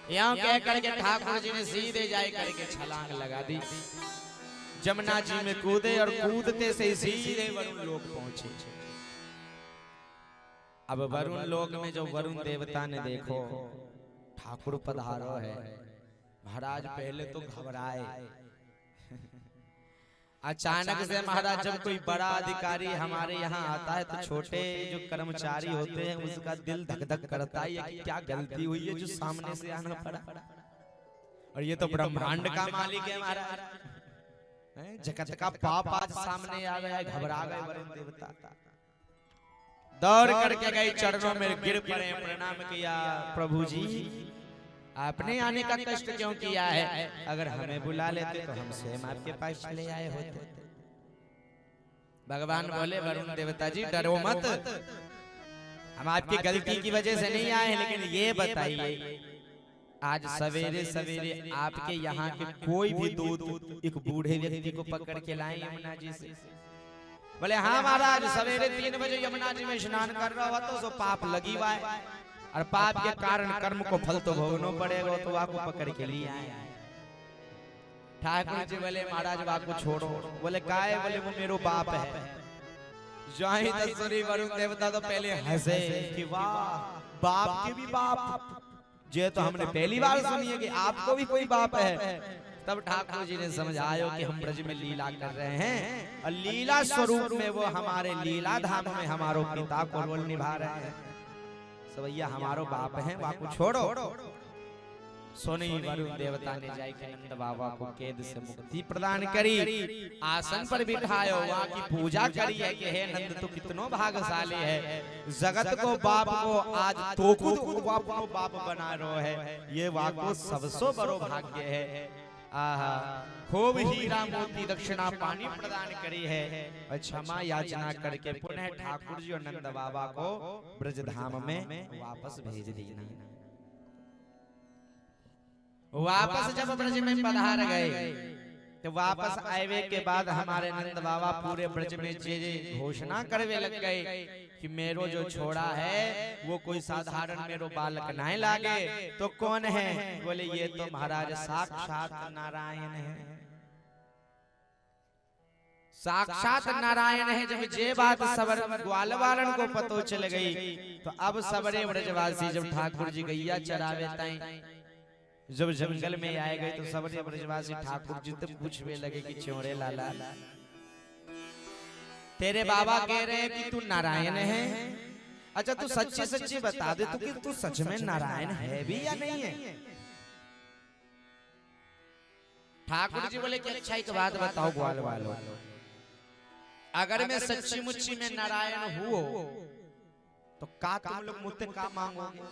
यहाँ कह करके ठाकुर जी ने सीधे जाए करके छलांग लगा दी, जमुना जी में कूदे और कूदते से सीधे वरुण लोक पहुंचे। अब वरुण लोक में जो वरुण देवता ने देखो ठाकुर पधारो है, महाराज पहले तो घबराए। अचानक से महाराज जब कोई बड़ा अधिकारी हमारे यहाँ आता है तो छोटे जो कर्मचारी होते हैं उसका दिल धक धक करता है कि क्या गलती हुई है जो सामने से आना पड़ा। और ये तो ब्रह्मांड का मालिक है महाराज, जगत का पाप आज सामने आ गया, घबरा गए वरुण देवता। दौड़ करके गए चरणों में गिर पड़े, प्रणाम किया, प्रभु जी आपने आने का कष्ट क्यों किया है, अगर हमें बुला लेते तो हम स्वयं आपके पास चले आए होते। भगवान बोले वरुण देवता जी डरो मत, हम आपकी गलती की वजह से नहीं आए, लेकिन ये बताइए आज सवेरे सवेरे आपके यहाँ के कोई भी दूत एक बूढ़े व्यक्ति को पकड़ के लाए यमुना जी से? बोले हाँ महाराज, सवेरे 3 बजे यमुना जी में स्नान कर रहा हुआ तो पाप लगी हुआ है और पाप के कारण कर्म को फल तो भोगना पड़ेगा, तो आपको पकड़ के लिए आए। ठाकुर जी बोले महाराज बाप को छोड़ो। बोले काहे? बोले वो मेरो बाप है। जाहि दसुरी वरुण देवता तो पहले हंसे कि वाह बाप के भी बाप, जे तो हमने पहली बार सुनी है कि आपको भी कोई बाप है। तब ठाकुर जी ने समझाया कि हम ब्रज में लीला कर रहे हैं और लीला स्वरूप में वो हमारे लीला धाम में हमारो पिता को रोल निभा रहे हैं, भैया हमारो बाप हैं, बापू छोड़ो। सोनी वरुण देवता ने जाए के नंद बाबा को कैद से मुक्ति प्रदान करी, आसन पर बिठायो, वहाँ की पूजा करी है कि हे नंद तू कितनो भाग्यशाली है, जगत को बाप को आज तो खुद बाप बना रो है, ये वाको सबसे बड़ो भाग्य है। आहा खूब हीरा मोती दक्षिणा पानी प्रदान करी है और क्षमा याचना करके पुनः ठाकुर जी और नंद बाबा को ब्रजधाम में वापस भेज देना। वापस जब ब्रज में पधार गए तो वापस आए के बाद हमारे नंद बाबा पूरे ब्रज में जे घोषणा करवे लग गए कि मेरो जो छोड़ा है वो कोई साधारण मेरो बालक नहीं लागे तो कौन है? बोले ये तो महाराज साक्षात नारायण है, साक्षात नारायण है। जब ये बात सबर ग्वाल वालन को पतो चल गई तो अब सबरे ब्रजवासी जब ठाकुर जी गैया चरावे ताई जब जंगल में आए गए तो सबरे ब्रजवासी ठाकुर जी से पूछने लगे कि चोरे लाला तेरे बाबा कह रहे हैं कि तू नारायण है, अच्छा तू सच्ची सच्ची बता दे कि तू सच में नारायण है भी या नहीं है? ठाकुर जी बोले कि अच्छा एक बात बताओ ग्वाल वालों, अगर मैं सच्ची मुच्ची में नारायण हूँ तो का तुम लोग मुझसे का मांगोगे?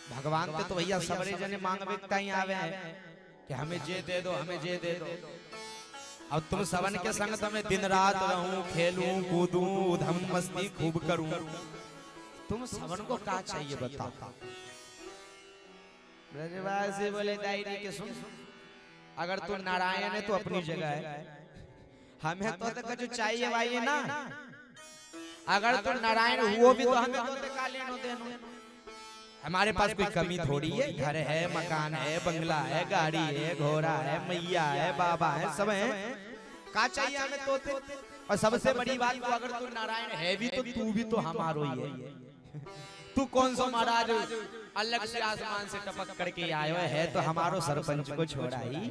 भगवान के तो भैया सबरे जने मांगवे कहीं आवे हैं कि हमें जे दे दो, हमें जे दे दो। अब तुम सबन के संग तो मैं दिन रात रहूं, खेलूं, कूदूं, धम मस्ती खूब करूं, तुम सबन को क्या चाहिए बताओ? ब्रजवासी बोले दायरी के सुन, अगर तू नारायण है तो अपनी जगह है, हमें तो कुछ चाहिए भाई ना, अगर तू नारायण हुआ भी तो हमें तो का लेनो देनो, हमारे पास कोई कमी थोड़ी है, घर है, मकान है, बंगला है, गाड़ी है, घोड़ा है, मैया है, बाबा है, सब है, का चाहिए हमें तोते? और सबसे बड़ी बात तो अगर तू नारायण है भी तो तू भी तो हमारो ही है, तू कौन सा महाराज अलग से आसमान से टपक करके आयो है तो हमारो सरपंच को छोड़ा ही।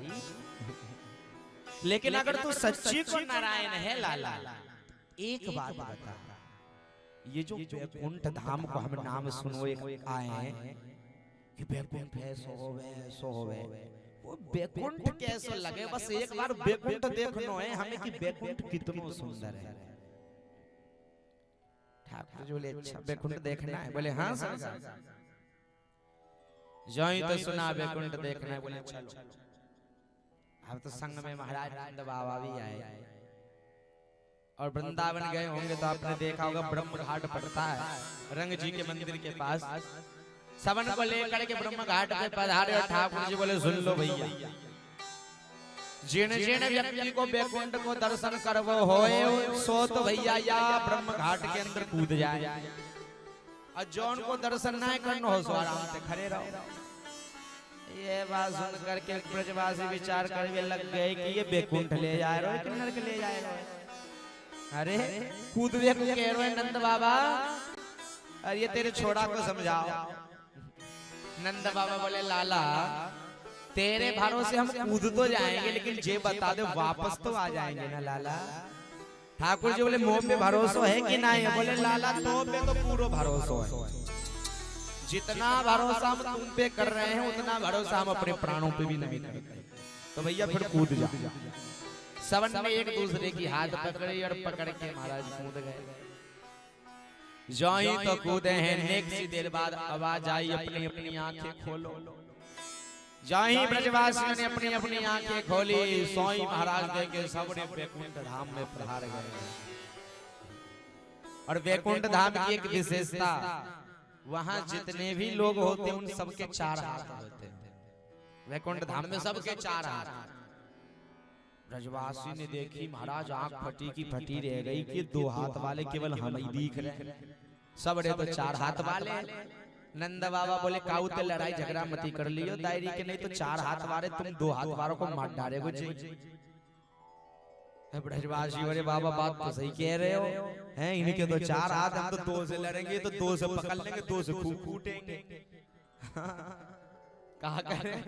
लेकिन अगर तू सच्ची को नारायण है लाला, एक बात बता, ये जो वैकुंठ धाम को हम नाम सुनो एक आए हैं कि बैकुंठ है सो होवे वो बैकुंठ कैसो लगे, बस एक बार बैकुंठ देखनो है हमें कि बैकुंठ कितनो सुंदर है। ठाकुर जी बोले अच्छा बैकुंठ देखना है? बोले हाँ सरकार। जो ही तो सुना बैकुंठ देखना है, बोले चलो। अब तो संग में महाराज नंद बाबा भी आए और वृंदावन गए होंगे तो आपने देखा होगा ब्रह्म घाट पड़ता है रंग जी के मंदिर के पास। सबन को लेकर के ब्रह्म घाट पे पधारे और ठाकुर जी बोले सुन लो भैया, जिन जिन व्यक्ति को बैकुंठ को दर्शन करवो होए सो तो भैया या ब्रह्म घाट के अंदर कूद जाए, और जौन को दर्शन ना करना हो सो आराम से खड़े रहो। ये बात सुन करके ब्रजवासी विचार करने लग गए कि ये बैकुंठ ले जा रहे हो कि नरक ले जाएगा। अरे कूद दे को कह रहे नंद बाबा, अरे ये तेरे छोड़ा को समझाओ। नंद बाबा बोले लाला तेरे भरोसे हम कूद तो जाएंगे लेकिन जे बता दे वापस तो आ जाएंगे ना लाला। ठाकुर जी बोले मोह पे भरोसा है कि नहीं? बोले लाला तो पे तो पूरा भरोसा है, जितना भरोसा हम तुम पे कर रहे हैं उतना भरोसा हम अपने प्राणों पे भी नहीं करते। तो भैया फिर कूद जा। सबन ने एक दूसरे की हाथ पकड़ी और पकड़ के महाराज कूद गए। जो ही तो कूदे हैं नेक्स्ट देर बाद आवाज आई अपनी अपनी आंखें खोलो। जो ही ब्रजवासियों ने अपनी अपनी आंखें खोली सोई महाराज देखे सबने बैकुंठ धाम में पधार गए। और बैकुंठ धाम की एक विशेषता, वहां जितने भी लोग होते हैं उन सबके 4 हाथ होते हैं। वैकुंठ धाम में सबके 4 हाथ। ब्रजवासी ने देखी महाराज आंख फटी की फटी रह गई कि 2 हाथ वाले केवल हम ही दिख रहे, सब रे तो 4 हाथ वाले। नंद बाबा बोले काऊ ते लड़ाई झगड़ा मती कर लियो दायरी के, नहीं तो 4 हाथ वाले तुम 2 हाथ वालों को मार डालेगो जी। ब्रजवासी बोले बाबा बात तो सही कह रहे हो हैं, इनके तो 4 हाथ, हम तो 2 से लड़ेंगे तो 2 से पकड़ लेंगे 2 से खूब कूटेंगे। कहा करें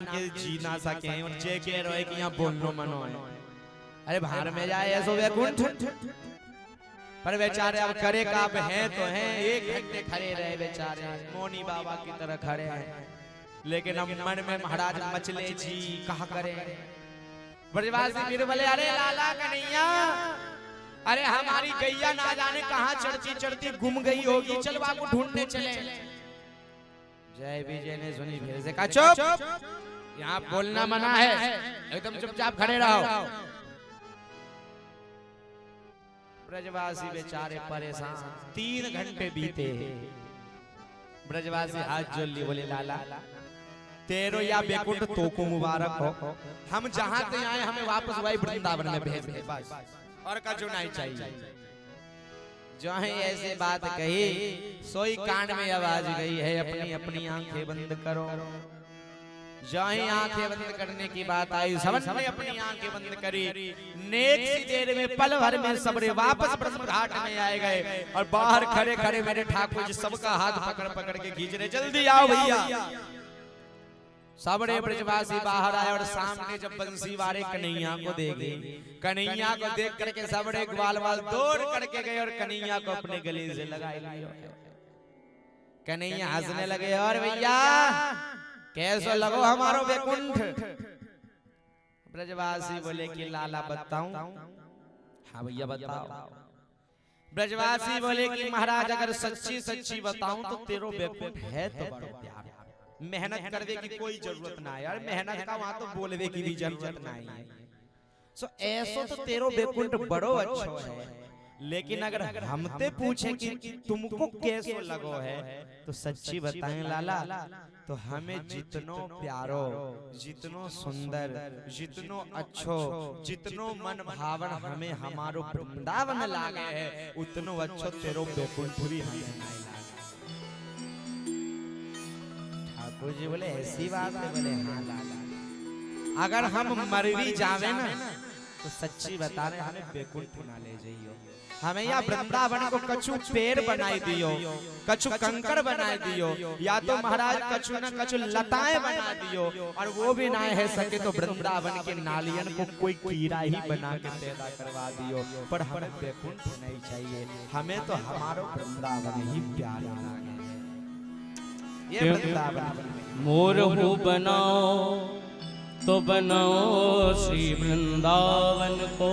के जी ना सके और जे कह रहे कि यहाँ बोलनो मनो है। अरे बाहर में जाए ऐसो वैकुंठ, पर बेचारे अब करे काब हैं तो हैं, 1 घंटे खड़े रहे बेचारे मौनी बाबा की तरह खड़े हैं, लेकिन अब मन में महाराज मचले जी कहा करे। ब्रजवासी फिर बोले अरे लाला कन्हैया, अरे हमारी गैया ना जाने कहाँ चढ़ती चढ़ती गुम गई होगी, चल बाबू ढूंढने चले। जय विजय ने सुनी फिर से कहा चुप, यहाँ बोलना मना है, एकदम चुपचाप खड़े रहो। ब्रजवासी बेचारे परेशान, 3 घंटे बीते। ब्रजवासी हाथ जोड़ लिए बोले लाला तेरो या बैकुंठ तो को मुबारक हो, हम जहाँ से आए हमें वापस वही वृंदावन में भेज दे बस, और का जो नहीं चाहिए। जो है ऐसे बात कही सोई कान में आवाज गई है अपनी अपनी आंखें बंद करो। जहाँ ही आंखें बंद करने की बात आई सबन ने अपनी आंखें बंद करी। नेक सी देर में पल भर में सबरे वापस ब्रह्म घाट में आए गए और बाहर खड़े खड़े मेरे ठाकुर जी सबका हाथ पकड़ पकड़ के खींच रहे, जल्दी आओ भैया। सबरे ब्रजवासी बाहर आए और सामने जब बंसी वाले कन्हैया को देखे, कन्हैया को देख करके सबरे ग्वाल वाल दौड़ करके गए और कन्हैया को अपने गले से लगाए लिए। कन्हैया हंसने लगे, और भैया कैसो लगो हमारो वैकुंठ। ब्रजवासी बोले कि लाला बताऊं? हाँ भैया बताओ। ब्रजवासी बोले कि महाराज अगर सच्ची सच्ची बताऊं तो तेरो वैकुंठ है तो बड़ो प्यार, मेहनत करने की कोई जरूरत ना है यार, मेहनत का वहां तो बोलने की भी जरूरत नहीं है। सो ऐसो तो तेरो वैकुंठ बड़ो अच्छो है, लेकिन अगर हमते पूछे कि तुमको कैसो लगो है तो सच्ची बताएं लाला, तो हमें जितनो प्यारो, जितनो सुंदर, जितनो अच्छो, जितनो मन भावन हमें हमारो वृंदावन लागे है, उतनो अच्छो तेरो वैकुंठ भी हमें नहीं लागे। ठाकुर जी बोले ऐसी बात है? बोले हाँ लाला, अगर हम मर भी जावे ना तो सच्ची बता रहे हमें वैकुंठ ना ले जाइयो, हमें या वृंदावन को कछु पेड़ बनाई दियो, कछु कंकड़ बनाई दियो, या तो महाराज कछु न कछु लताएं बना दियो, और वो भी ना है सके तो वृंदावन के नालियन को कोई कीड़ा ही बना के पैदा करवा दियो, पर हमें वैकुंठ नहीं चाहिए, हमें तो हमारो वृंदावन ही प्यारा लगे। ये वृंदावन मोर हो बनाओ तो बनाओ श्री वृंदावन को,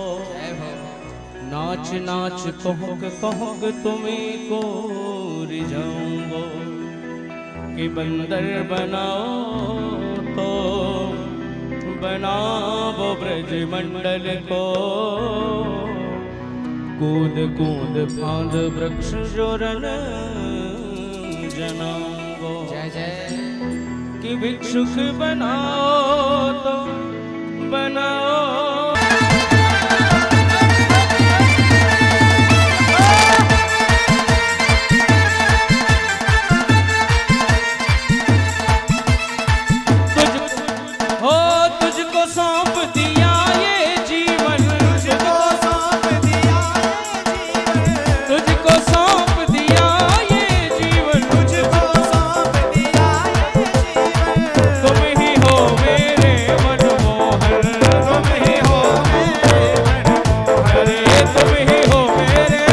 नाच नाच कहोग कहोग तुम्हें को रिझाऊंगो, कि बंदर बनाओ तो बनाओ ब्रज मंडल को, कूद कूद फांद वृक्ष जोरन जनाओ, जय जय। कि भिक्षुक बनाओ तो बनाओ। तुझको सौंप दिया ये जीवन, तुझको सौंप दिया ये जीवन, तुझको सौंप दिया ये जीवन, तुझको सौंप दिया ये जीवन, तुम ही हो मेरे मनमोहन, तुम ही हो मेरे मनमोहन, तुम ही हो मेरे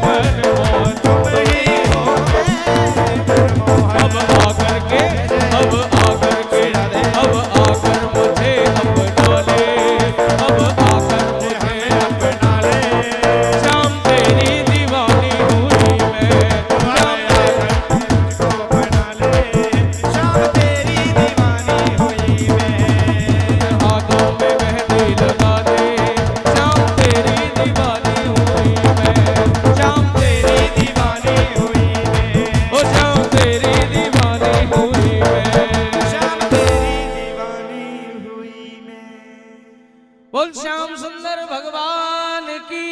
मनमोहन, तुम ही हो मेरे मनमोहन। अब आकर के, अब आकर के, अब आकर मुझे अपना ले, अब आकर मुझे अपना ले, शाम तेरी दीवानी हुई मैं, शाम मुझको अपना ले, शाम तेरी दीवानी हुई मैं, हाथों में मेहंदी लगा दे, शाम तेरी दीवानी हुई मैं, शाम तेरी दीवानी हुई मैं, ओ शाम तेरी दीवानी हुई मैं, शाम तेरी दीवानी हुई मैं। बोल श्याम सुंदर भगवान की।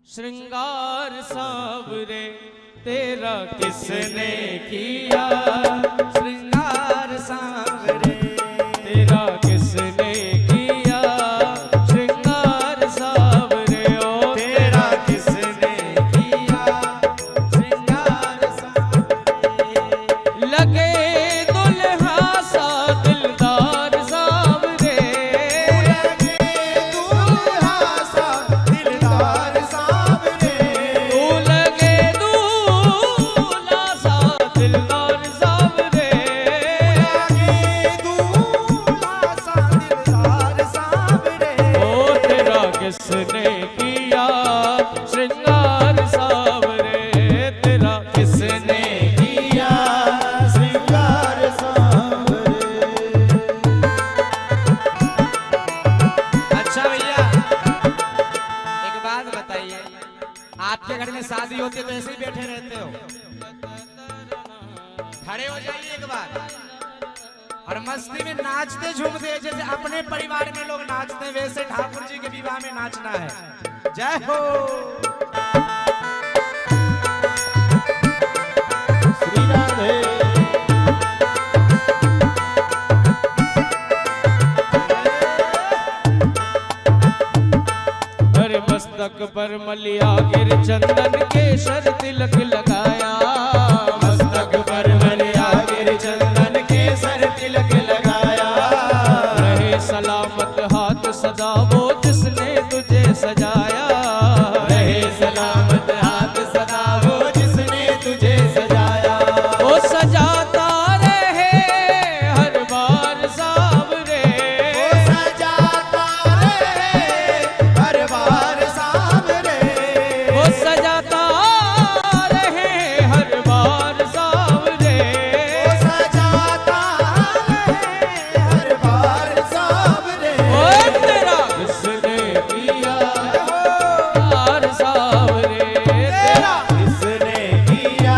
श्रृंगार सावरे तेरा किसने किया, श्रृंगार सावरे तेरा किसने किया, श्रृंगार सावरे ओ तेरा किसने किया, श्रृंगार सावरे लगे दुल्हा सा दिलदार सावरे, लगे दुल्हा सा दिलदार सावरे, तू लगे दूल्हा सा दिलदार सावरे, लगे दूल्हा सा दिलदार सावरे, ओ तेरा किसने किया, श्रृंगार सावरे तेरा किसने किया, श्रृंगार सावरे। अच्छा भैया एक बात बताइए, आपके घर में शादी होती है तो ऐसे ही बैठे रहते हो? खड़े हो जाइए एक बार और मस्ती में नाचते झूमते, जैसे अपने परिवार में लोग नाचते हैं वैसे ठाकुर जी के विवाह में नाचना है। जय हो। श्री राधे। चंदन केसर तिलक लगाया, मस्तक पर मलिया गिर चंदन केसर तिलक लगाया। रहे सलामत हाथ सदा वो जिसने तुझे सजाया, रहे सलामत हाथ सदा वो जिसने तुझे सजाया। वो सजाता रहे हर बार सावरे, वो सजाता रहे हर बार सावरे। वो सजाता रहे हर बार सावरे, वो सजाता रहे हर बार सावरे। ओ तेरा किसने किया हार सावरे, तेरा किसने किया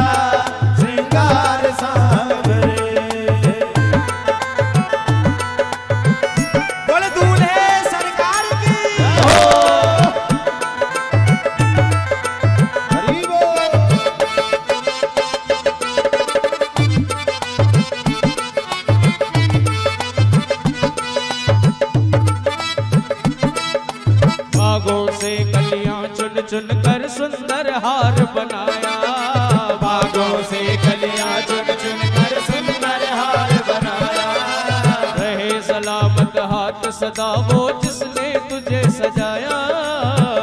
श्रृंगार सावरे। बोले दूल्हे सरकार की हरि बोल। बागों से कलियां चुन चुन कर सुंदर हार बनाया, बागों से कलियां चुन चुन कर सुंदर हार बनाया। रहे सलामत हाथ सदा वो जिसने तुझे सजाया,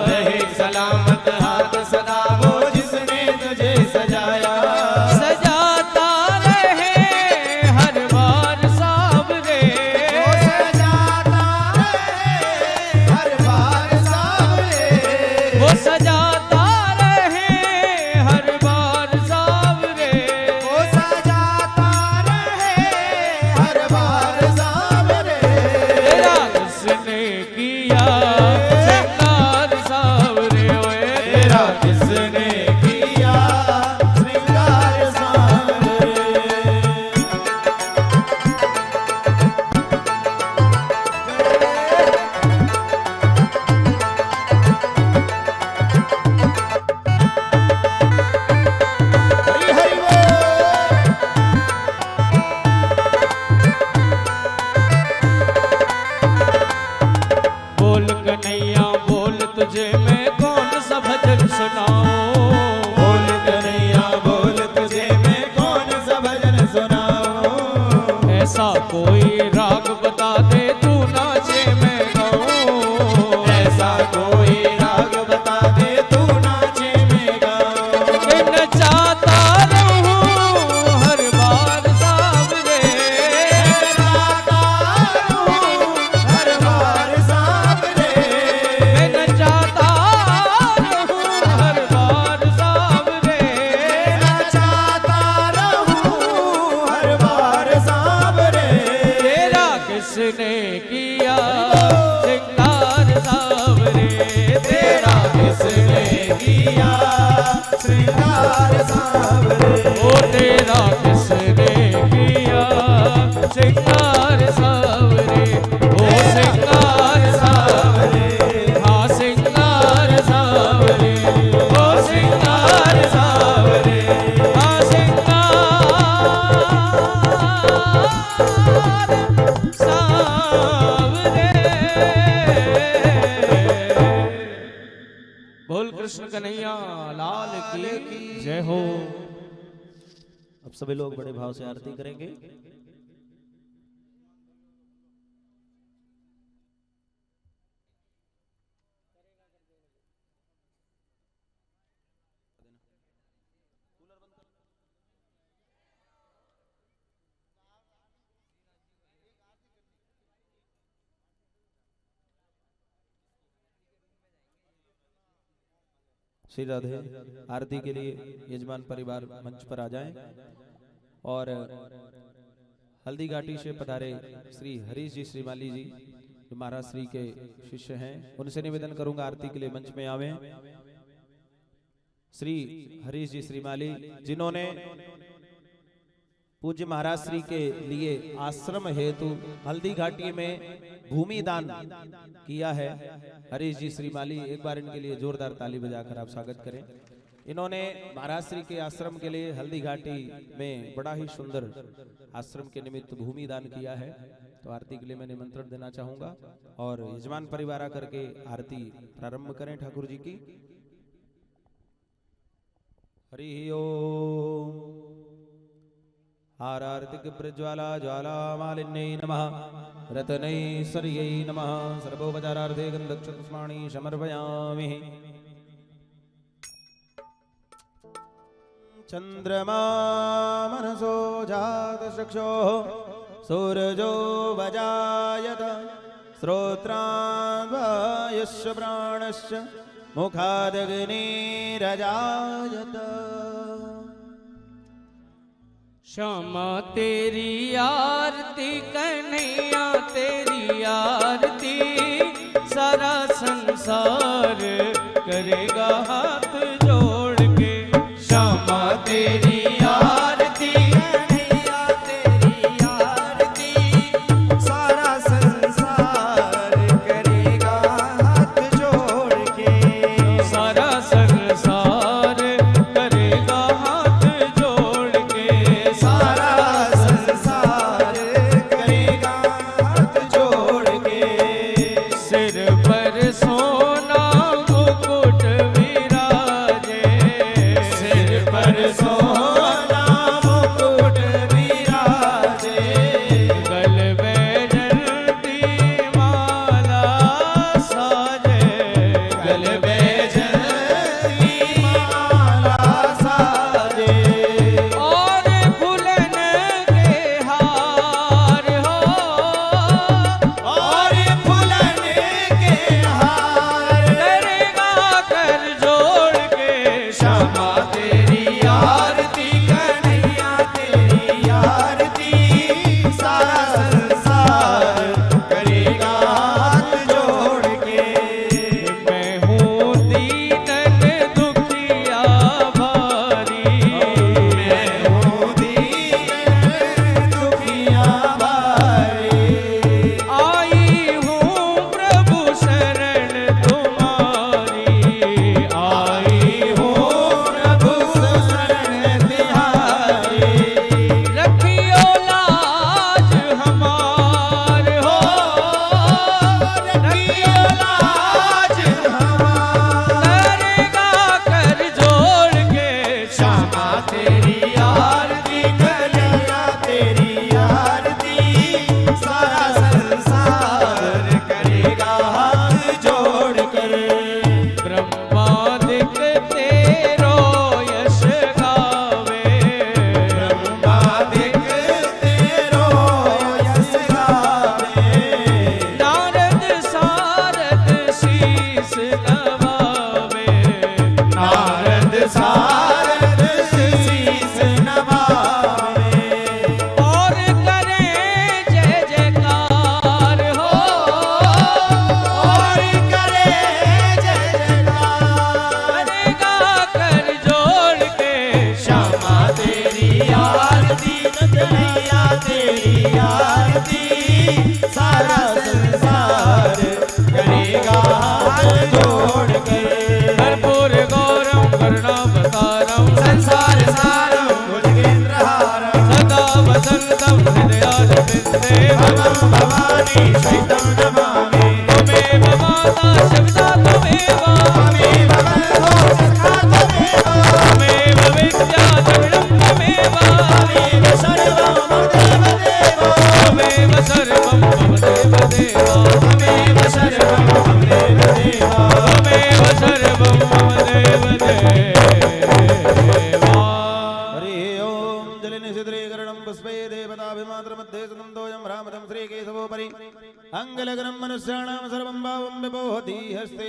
रहे सलामत हाथ सदा वो जिसने तुझे सजाया। सजाता रहे हर बार सावरे, वो सजाता रहे हर बार सावरे। वो सजाता रहे हर बार सावरे, वो सजाता रहे हर बार सावरे। तेरा किसने किया श्रृंगार सावरे, ओए तेरा किसने किया श्रृंगार सावरे। हरि हरि बोल। बोल कन्हैया बोल तुझे मैं कौन सा भजन सुनाऊं, बोल कन्हैया बोल तुझे मैं कौन सा भजन सुनाऊं। ऐसा कोई राग बता दे तू नाचे मैं गाऊं, ऐसा कोई राग बता दे तू नाचे मैं गाऊं। मैं नचाता रहूं हर बार सावरे, नचाता रहूं हर बार सावरे। मैं नचाता रहूं हर बार सावरे, नचाता रहूं हर बार सावरे। तेरा किसने किया श्रृंगार सावरे, तेरा किसने किया श्रृंगार सावरे। ओ तेरा किसने किया श्रृंगार सावरे, ओ श्रृंगार सावरे, हाँ श्रृंगार सावरे, ओ श्रृंगार सावरे, हाँ श्रृंगार सावरे। बोल कृष्ण कन्हैया लाल की जय हो। अब सभी लोग बड़े भाव से आरती करेंगे। श्री राधे। आरती के लिए यजमान परिवार मंच पर आ जाएं और हल्दी घाटी से पधारे श्री हरीश जी श्रीमाली जी जो महाराज श्री के शिष्य हैं, उनसे निवेदन करूंगा आरती के लिए मंच में आवे। श्री हरीश जी श्रीमाली जिन्होंने पूज्य महाराज श्री के लिए आश्रम हेतु हल्दी घाटी में भूमि दान किया है। हरीश जी श्रीमाली, एक बार इनके लिए जोरदार ताली बजाकर आप स्वागत करें। इन्होंने महाराज श्री के आश्रम के लिए हल्दी घाटी में बड़ा ही सुंदर आश्रम के निमित्त भूमि दान किया है। तो आरती के लिए मैं निमंत्रण देना चाहूंगा और यजमान परिवार आकर के आरती प्रारंभ करें ठाकुर जी की। हरि ओम। आरार्तिक प्रज्वाला ज्वाला मालिन्यै नमः रत्नैश्वर्यै नमः। सर्वोपचारार्थे गन्धक्षपुष्पाणि समर्पयामि। चन्द्रमा मनसो जातचक्षुः सूरजो वजायत श्रोत्रान्वायुश्च प्राणश्च मुखादग्निरजायत। श्यामा तेरी आरती कन्हैया तेरी आरती सारा संसार करेगा हाथ जोड़ के। श्यामा तेरी आरती कन्हैया तेरी आरती सारा संसार करेगा हाथ जोड़ के। सारा संसार करेगा हाथ जोड़ के। सारा संसार करेगा हाथ जोड़ के। सिर पर सोना मुकुट विराजे। सिर पर सोना मुकुट विराजे। गल में जलती माला साजे। गल में जलती माला साजे। और फूलन के हार हो। और फूलन के हार करेगा कर जोड़ के। श्यामा तेरी आरती कन्हैया तेरी आरती सारा संसार करेगा हाथ जोड़ के। मैं हूँ दीनन दुखिया भारी। मैं हूँ दीनन दुखिया भारी। आई हूँ प्रभु शरण तुम्हारी। आई हूँ प्रभु शरण तिहारी। रखियो लाज हमार हो। रखियो लाज हमार करेगा कर जोड़ के। श्यामा तेरी आरती कन्हैया तेरी आरती सारा संसार करेगा हाथ जोड़ कर। ब्रह्मादिक तेरो यश गावे। ब्रह्मादिक तेरो यश गावे। नारद सारद शीस नवावे। नारद सारद शीस नवावे। और करे जय जयकार हो। और करे जय जयकार करेगा कर जोड़ के। श्यामा तेरी आरती कन्हैया तेरी आरती सारा संसार करेगा हाथ जोड़ के। कर्पूर गौरम करुणावतारम संसार सारम भुजगेन्द्रहारम सदा वसंतम हृदयारविन्दे भवं भवानी सहितं नमामि। त्वमेव माता शिवता त्वमेव। त्वमेव बन्धो सखा त्वमेव। त्वमेव विद्या द्रविणं त्वमेव। त्वमेव सर्वं मम देवदेव। त्वमेव सर्वं मम देवदेव। त्वमेव सर्वं मम देवदेव। त्वमेव सर्वं मम देवदेव। हरि ओम। जलनिषिद्रीकरणं पुष्पे देवताभिमात्रमध्ये सुनन्दोऽयं रामदं श्रीकेशवोपरि अङ्गलग्नं मनुष्याणां सर्वं भावं विभोहति हस्ते।